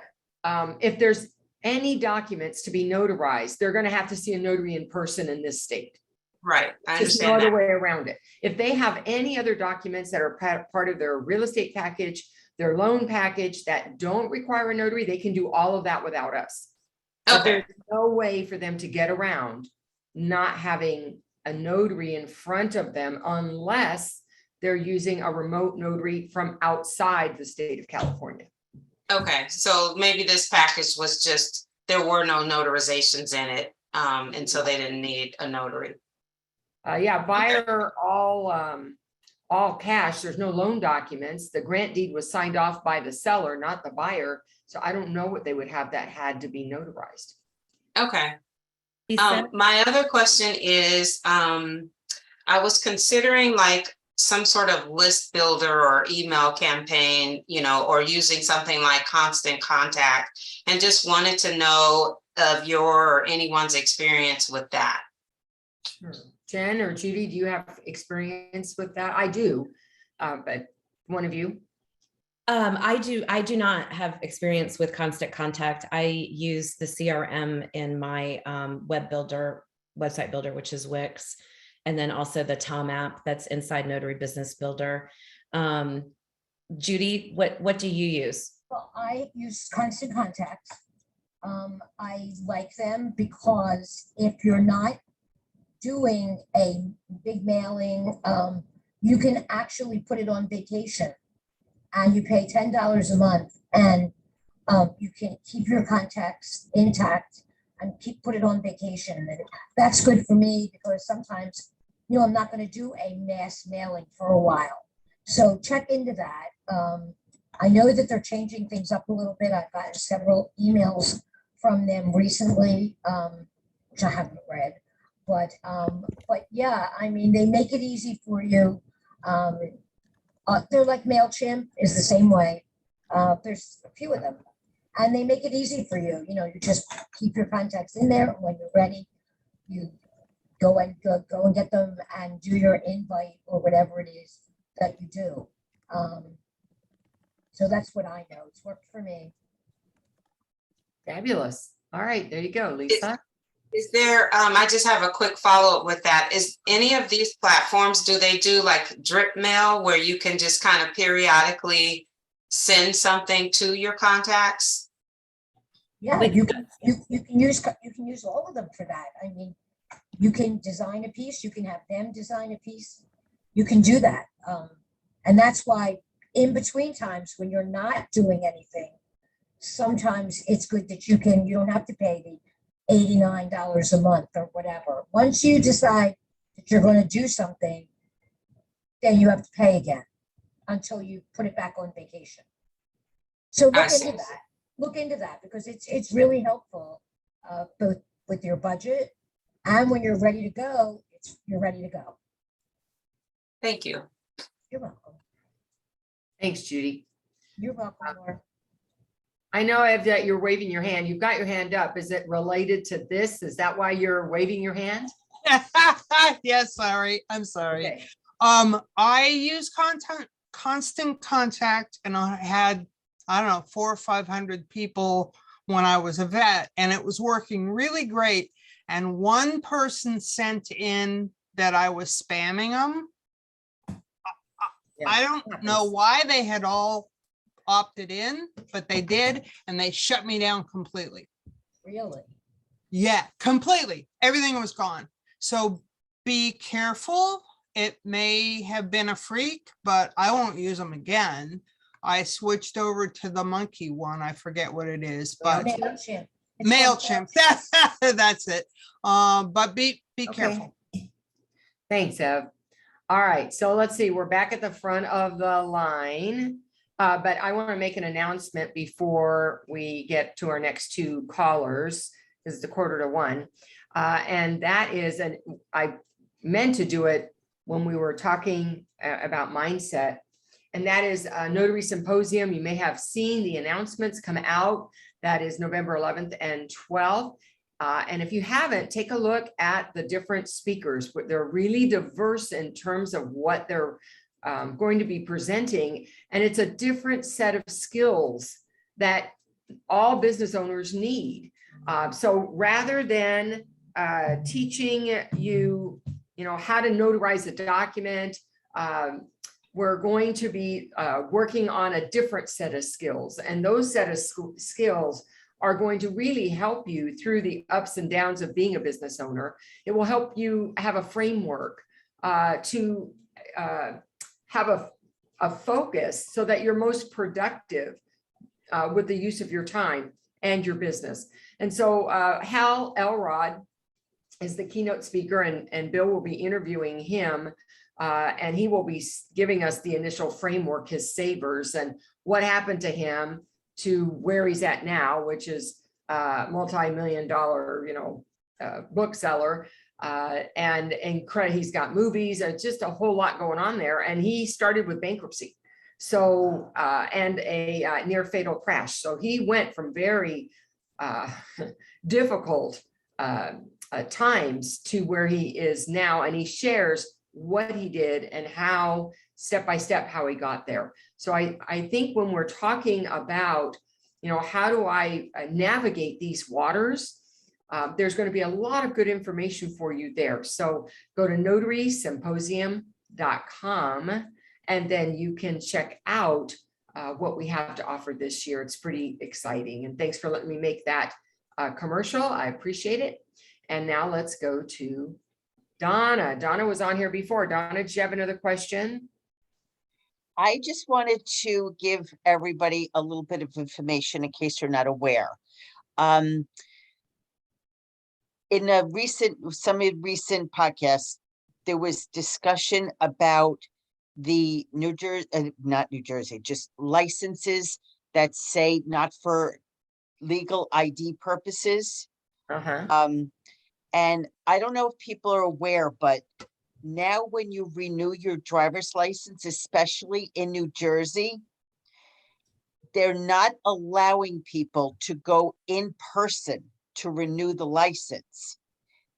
Speaker 1: if there's any documents to be notarized, they're going to have to see a notary in person in this state.
Speaker 11: Right. I
Speaker 1: There's no
Speaker 11: understand
Speaker 1: other
Speaker 11: that.
Speaker 1: way around it. If they have any other documents that are part of their real estate package, their loan package that don't require a notary, they can do all of that without us. But
Speaker 11: Okay.
Speaker 1: there's no way for them to get around not having a notary in front of them unless they're using a remote notary from outside the state of California.
Speaker 11: Okay. So maybe this package was just, there were no notarizations in it. And so they didn't need a notary.
Speaker 1: Yeah, buyer all cash. There's no loan documents. The grant deed was signed off by the seller, not the buyer. So I don't know what they would have that had to be notarized.
Speaker 11: Okay.
Speaker 2: Lisa?
Speaker 11: My other question is, I was considering like some sort of list builder or email campaign, you know, or using something like Constant Contact, and just wanted to know of your or anyone's experience with that.
Speaker 1: Sure. Jen or Judy, do you have experience with that? I do, but one of you?
Speaker 2: I do not have experience with Constant Contact. I use the CRM in my website builder, which is Wix, and then also the Tom app that's inside Notary Business Builder. Judy, what do you use?
Speaker 3: Well, I use Constant Contact. I like them because if you're not doing a big mailing, you can actually put it on vacation and you pay $10 a month and you can keep your contacts intact and put it on vacation. And that's good for me because sometimes, you know, I'm not going to do a mass mailing for a while. So check into that. I know that they're changing things up a little bit. I've gotten several emails from them recently, which I haven't read. But yeah, I mean, they make it easy for you. They're like MailChimp is the same way. There's a few of them and they make it easy for you. You know, you just keep your contacts in there. When you're ready, you go and get them and do your invite or whatever it is that you do. So that's what I know. It's worked for me.
Speaker 1: Fabulous. All right, there you go, Lisa.
Speaker 11: Is there, I just have a quick follow-up with that. Is any of these platforms, do they do like drip mail where you can just kind of periodically send something to your contacts?
Speaker 3: Yeah, you can use all of them for that. I mean, you can design a piece, you can have them design a piece. You can do that. And that's why in between times when you're not doing anything, sometimes it's good that you don't have to pay the $89 a month or whatever. Once you decide that you're going to do something, then you have to pay again until you put it back on vacation. So
Speaker 11: I see.
Speaker 3: look into that because it's really helpful, both with your budget and when you're ready to go, you're ready to go.
Speaker 11: Thank you.
Speaker 3: You're welcome.
Speaker 1: Thanks, Judy.
Speaker 3: You're welcome, Laura.
Speaker 1: I know Ev, that you're waving your hand. You've got your hand up. Is it related to this? Is that why you're waving your hand?
Speaker 12: Yes, sorry. I'm sorry.
Speaker 1: Okay.
Speaker 12: I use constant contact, and I had, I don't know, 400 or 500 people when I was a vet, and it was working really great. And one person sent in that I was spamming them.
Speaker 1: Yeah,
Speaker 12: I don't know why they had all opted in, but they did, and they shut me down completely.
Speaker 3: Really?
Speaker 12: Yeah, completely. Everything was gone. So be careful. It may have been a freak, but I won't use them again. I switched over to the monkey one. I forget what it is, but
Speaker 3: MailChimp.
Speaker 12: MailChimp. That's it. But be careful.
Speaker 1: Thanks, Ev. All right, so let's see, we're back at the front of the line. But I want to make an announcement before we get to our next two callers. This is the 1:45. And that is, and I meant to do it when we were talking about mindset. And that is a Notary Symposium. You may have seen the announcements come out. That is November 11th and 12th. And if you haven't, take a look at the different speakers. They're really diverse in terms of what they're going to be presenting. And it's a different set of skills that all business owners need. So rather than teaching you, how to notarize a document, we're going to be working on a different set of skills. And those set of skills are going to really help you through the ups and downs of being a business owner. It will help you have a framework to have a focus so that you're most productive with the use of your time and your business. And so Hal Elrod is the keynote speaker, and Bill will be interviewing him, and he will be giving us the initial framework, his savers, and what happened to him to where he's at now, which is multi-million-dollar, bookseller. And he's got movies, just a whole lot going on there. And he started with bankruptcy. So, and a near fatal crash. So he went from very difficult times to where he is now. And he shares what he did and how step by step, how he got there. So I think when we're talking about, how do I navigate these waters? There's going to be a lot of good information for you there. So go to notarysymposium.com and then you can check out what we have to offer this year. It's pretty exciting. And thanks for letting me make that commercial. I appreciate it. And now let's go to Donna. Donna was on here before. Donna, did you have another question?
Speaker 5: I just wanted to give everybody a little bit of information in case you're not aware. In some recent podcasts, there was discussion about the just licenses that say not for legal ID purposes. And I don't know if people are aware, but now when you renew your driver's license, especially in New Jersey, they're not allowing people to go in person to renew the license.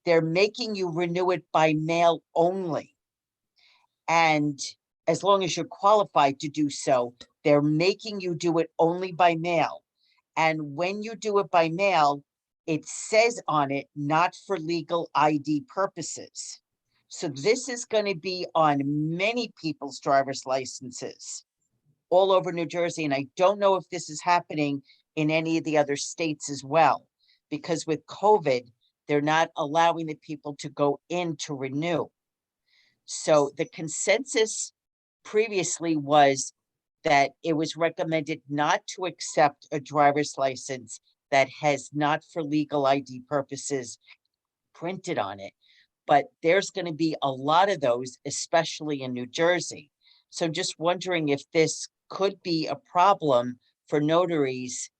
Speaker 5: They're making you renew it by mail only. And as long as you're qualified to do so, they're making you do it only by mail. And when you do it by mail, it says on it, not for legal ID purposes. So this is going to be on many people's driver's licenses all over New Jersey. And I don't know if this is happening in any of the other states as well, because with COVID, they're not allowing the people to go in to renew. So the consensus previously was that it was recommended not to accept a driver's license that has not for legal ID purposes printed on it. But there's going to be a lot of those, especially in New Jersey. So just wondering if this could be a problem for notaries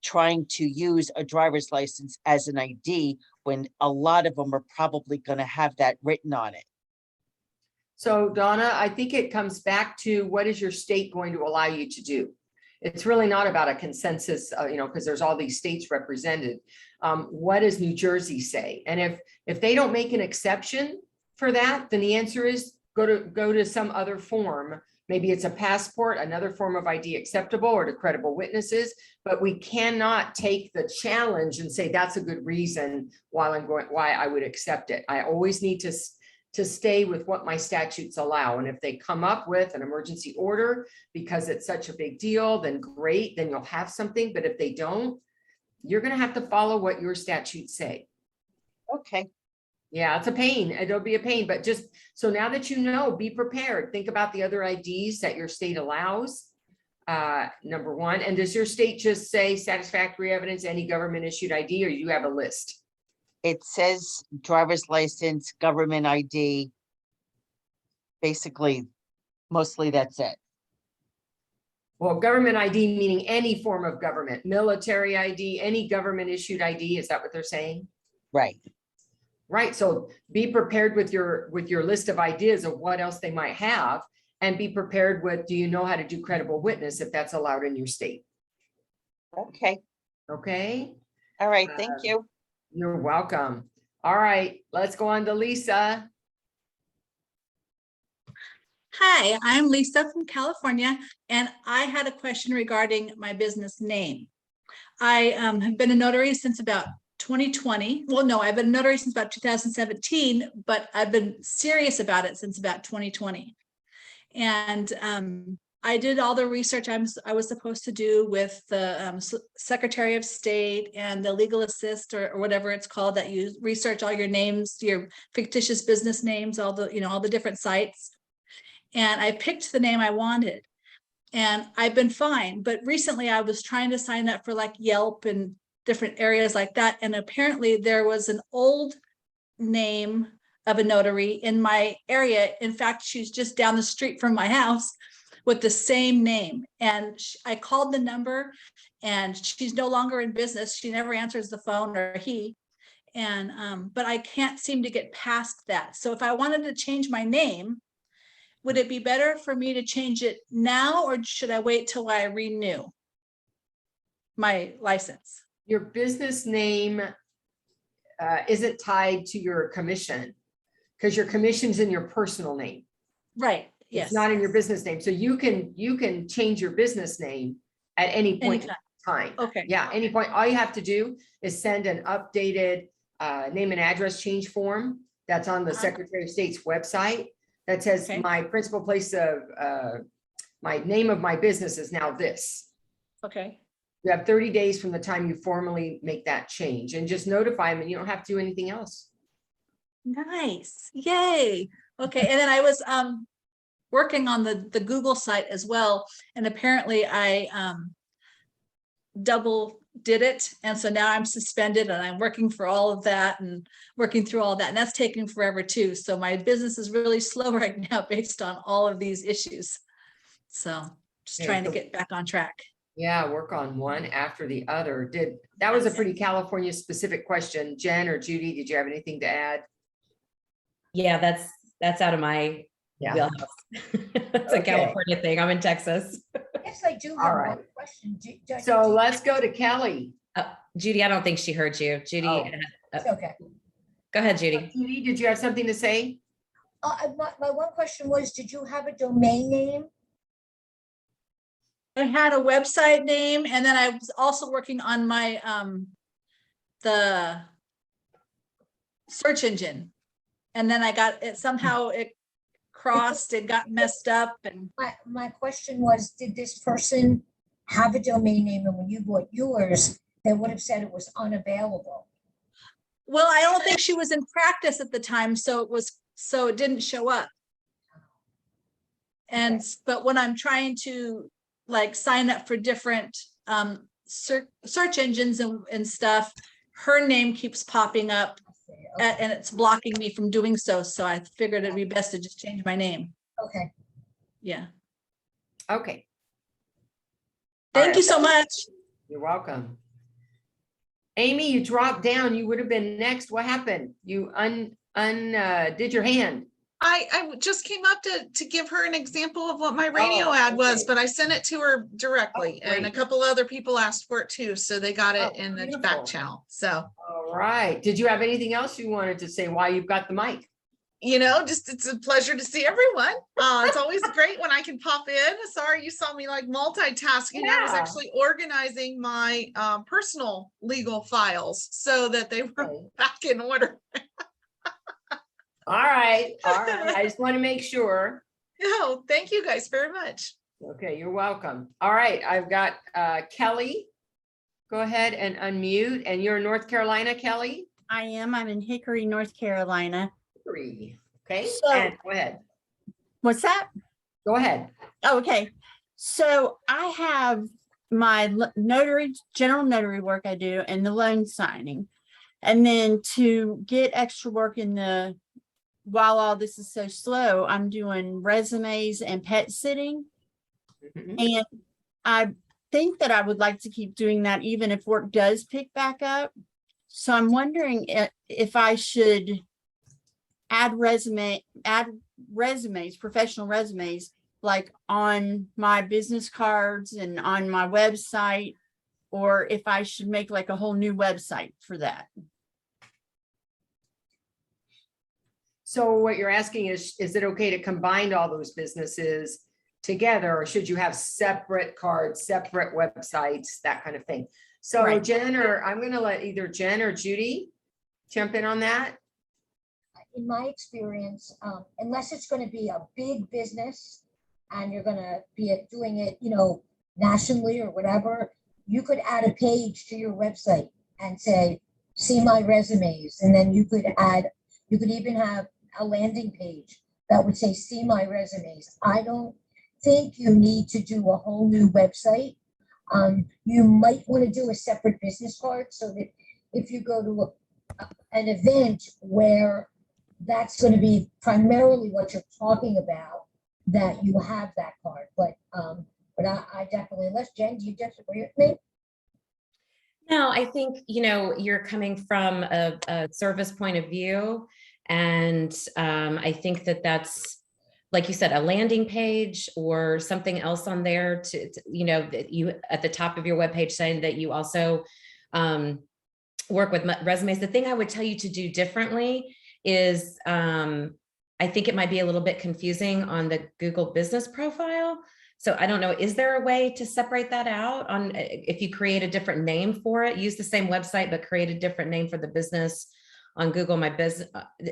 Speaker 5: trying to use a driver's license as an ID when a lot of them are probably going to have that written on it.
Speaker 1: So Donna, I think it comes back to what is your state going to allow you to do? It's really not about a consensus, because there's all these states represented. What does New Jersey say? And if they don't make an exception for that, then the answer is go to some other form. Maybe it's a passport, another form of ID acceptable, or to credible witnesses, but we cannot take the challenge and say that's a good reason why I would accept it. I always need to stay with what my statutes allow. And if they come up with an emergency order because it's such a big deal, then great, then you'll have something. But if they don't, you're going to have to follow what your statutes say.
Speaker 5: Okay.
Speaker 1: Yeah, it's a pain. It'll be a pain, but just so now that you know, be prepared. Think about the other IDs that your state allows. Number one, and does your state just say satisfactory evidence, any government issued ID, or you have a list?
Speaker 5: It says driver's license, government ID. Basically, mostly that's it.
Speaker 1: Well, government ID meaning any form of government, military ID, any government issued ID. Is that what they're saying?
Speaker 5: Right.
Speaker 1: Right. So be prepared with your list of ideas of what else they might have, and be prepared with, do you know how to do credible witness if that's allowed in your state?
Speaker 5: Okay.
Speaker 1: Okay.
Speaker 5: All right. Thank you.
Speaker 1: You're welcome. All right, let's go on to Lisa.
Speaker 13: Hi, I'm Lisa from California, and I had a question regarding my business name. I have been a notary since about 2020. Well, no, I've been a notary since about 2017, but I've been serious about it since about 2020. And I did all the research I was supposed to do with the Secretary of State and the legal assist or whatever it's called, that you research all your names, your fictitious business names, all the different sites. And I picked the name I wanted, and I've been fine. But recently I was trying to sign up for like Yelp and different areas like that. And apparently there was an old name of a notary in my area. In fact, she's just down the street from my house with the same name. And I called the number, and she's no longer in business. She never answers the phone, or he. And but I can't seem to get past that. So if I wanted to change my name, would it be better for me to change it now, or should I wait till I renew my license?
Speaker 1: Your business name isn't tied to your commission, because your commission's in your personal name.
Speaker 13: Right. Yes.
Speaker 1: It's not in your business name. So you can change your business name at any point in time.
Speaker 13: Okay.
Speaker 1: Yeah, any point. All you have to do is send an updated name and address change form that's on the Secretary of State's website that says my principal place of my name of my business is now this.
Speaker 13: Okay.
Speaker 1: You have 30 days from the time you formally make that change, and just notify them, and you don't have to do anything else.
Speaker 13: Nice. Yay. Okay. And then I was working on the Google site as well. And apparently I double did it. And so now I'm suspended, and I'm working for all of that and working through all that. And that's taking forever too. So my business is really slow right now based on all of these issues. So just trying to get back on track.
Speaker 1: Yeah, work on one after the other. That was a pretty California specific question. Jen or Judy, did you have anything to add?
Speaker 2: Yeah, that's out of my wheelhouse. It's a California thing. I'm in Texas.
Speaker 3: Yes, I do have one question.
Speaker 1: So let's go to Kelly.
Speaker 2: Judy, I don't think she heard you. Judy.
Speaker 3: It's okay.
Speaker 2: Go ahead, Judy.
Speaker 1: Judy, did you have something to say?
Speaker 3: My one question was, did you have a domain name?
Speaker 13: I had a website name, and then I was also working on my the search engine. And then I got it, somehow it crossed, it got messed up and.
Speaker 3: My question was, did this person have a domain name, and when you bought yours, they would have said it was unavailable?
Speaker 13: Well, I don't think she was in practice at the time, so it didn't show up. And, but when I'm trying to like sign up for different search engines and stuff, her name keeps popping up and it's blocking me from doing so. So I figured it'd be best to just change my name.
Speaker 3: Okay.
Speaker 13: Yeah.
Speaker 1: Okay.
Speaker 13: Thank you so much.
Speaker 1: You're welcome. Amy, you dropped down. You would have been next. What happened? You did your hand.
Speaker 10: I just came up to give her an example of what my radio ad was,
Speaker 1: okay.
Speaker 10: but I sent it to her directly, and a
Speaker 1: great.
Speaker 10: couple other people asked for it too, so they got it
Speaker 1: Oh,
Speaker 10: in the
Speaker 1: beautiful.
Speaker 10: back channel. So,
Speaker 1: All right. Did you have anything else you wanted to say while you've got the mic?
Speaker 10: you know, just it's a pleasure to see everyone. It's always great when I can pop in. Sorry you saw me like multitasking. I was
Speaker 1: Yeah.
Speaker 10: actually organizing my personal legal files so that they were
Speaker 1: Okay.
Speaker 10: back in order.
Speaker 1: All right. All right. I just want to make sure.
Speaker 10: No, thank you guys very much.
Speaker 1: Okay, you're welcome. All right, I've got Kelly. Go ahead and unmute. And you're in North Carolina, Kelly?
Speaker 14: I am. I'm in Hickory, North Carolina.
Speaker 1: Hickory. Okay,
Speaker 14: So-
Speaker 1: and go ahead.
Speaker 14: What's that?
Speaker 1: Go ahead.
Speaker 14: Oh, okay. So I have my general notary work I do and the loan signing. And then to get extra work while all this is so slow, I'm doing resumes and pet sitting.
Speaker 1: Mhm.
Speaker 14: And I think that I would like to keep doing that even if work does pick back up. So I'm wondering if I should add resumes, professional resumes, like on my business cards and on my website, or if I should make like a whole new website for that.
Speaker 1: So what you're asking is it okay to combine all those businesses together, or should you have separate cards, separate websites, that kind of thing? So
Speaker 14: Right.
Speaker 1: Jen, or I'm going to let either Jen or Judi jump in on that.
Speaker 3: In my experience, unless it's going to be a big business and you're going to be doing it, nationally or whatever, you could add a page to your website and say, see my resumes. And then you could even have a landing page that would say, see my resumes. I don't think you need to do a whole new website. You might want to do a separate business card so that if you go to an event where that's going to be primarily what you're talking about, that you have that card. But I definitely, unless Jen, do you disagree with me?
Speaker 2: No, I think, you're coming from a service point of view. And I think that's, like you said, a landing page or something else on there that you at the top of your webpage saying that you also work with resumes. The thing I would tell you to do differently is I think it might be a little bit confusing on the Google business profile. So I don't know, is there a way to separate that out if you create a different name for it, use the same website, but create a different name for the business on Google My Business?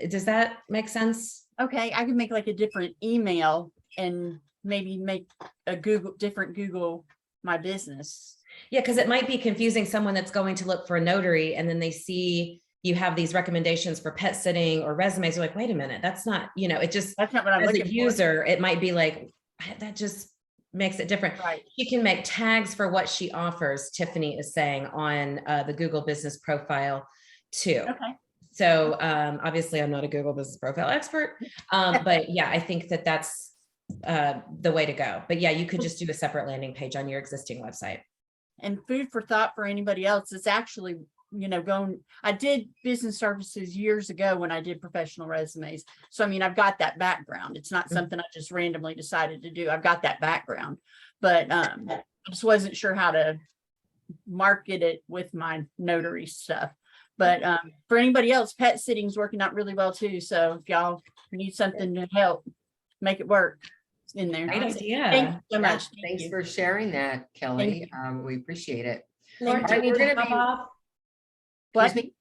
Speaker 2: Does that make sense?
Speaker 14: Okay, I can make like a different email and maybe make a different Google My Business.
Speaker 2: Yeah, because it might be confusing someone that's going to look for a notary and then they see you have these recommendations for pet sitting or resumes. You're like, wait a minute, that's not,
Speaker 14: that's not what I'm
Speaker 2: as
Speaker 14: looking
Speaker 2: a
Speaker 14: for.
Speaker 2: user, it might be like, that just makes it different.
Speaker 14: Right.
Speaker 2: She can make tags for what she offers, Tiffany is saying, on the Google business profile too.
Speaker 14: Okay.
Speaker 2: So obviously I'm not a Google business profile expert, but yeah, I think that's the way to go. But yeah, you could just do a separate landing page on your existing website.
Speaker 14: And food for thought for anybody else, it's actually, I did business services years ago when I did professional resumes. So, I've got that background. It's not something I just randomly decided to do. I've got that background, but I just wasn't sure how to market it with my notary stuff. But for anybody else, pet sitting is working out really well too. So if y'all need something to help make it work, it's in there.
Speaker 2: Great idea.
Speaker 14: Thank you so much.
Speaker 1: Thanks for sharing that, Kelly. We appreciate it.
Speaker 2: Lauren,
Speaker 1: All
Speaker 2: do
Speaker 1: right,
Speaker 2: you
Speaker 1: we're
Speaker 2: need to
Speaker 1: gonna
Speaker 2: hop off?
Speaker 1: Excuse me?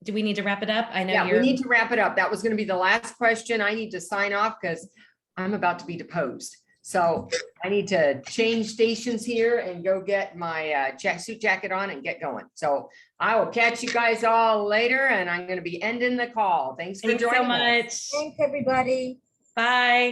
Speaker 2: Do we need to wrap it up? I know
Speaker 1: Yeah, we
Speaker 2: you're.
Speaker 1: need to wrap it up. That was gonna be the last question. I need to sign off because I'm about to be deposed. So I need to change stations here and go get my suit jacket on and get going. So I will catch you guys all later, and I'm gonna be ending the call. Thanks for
Speaker 2: Thanks so
Speaker 1: joining us.
Speaker 2: much.
Speaker 3: Thanks, everybody.
Speaker 2: Bye.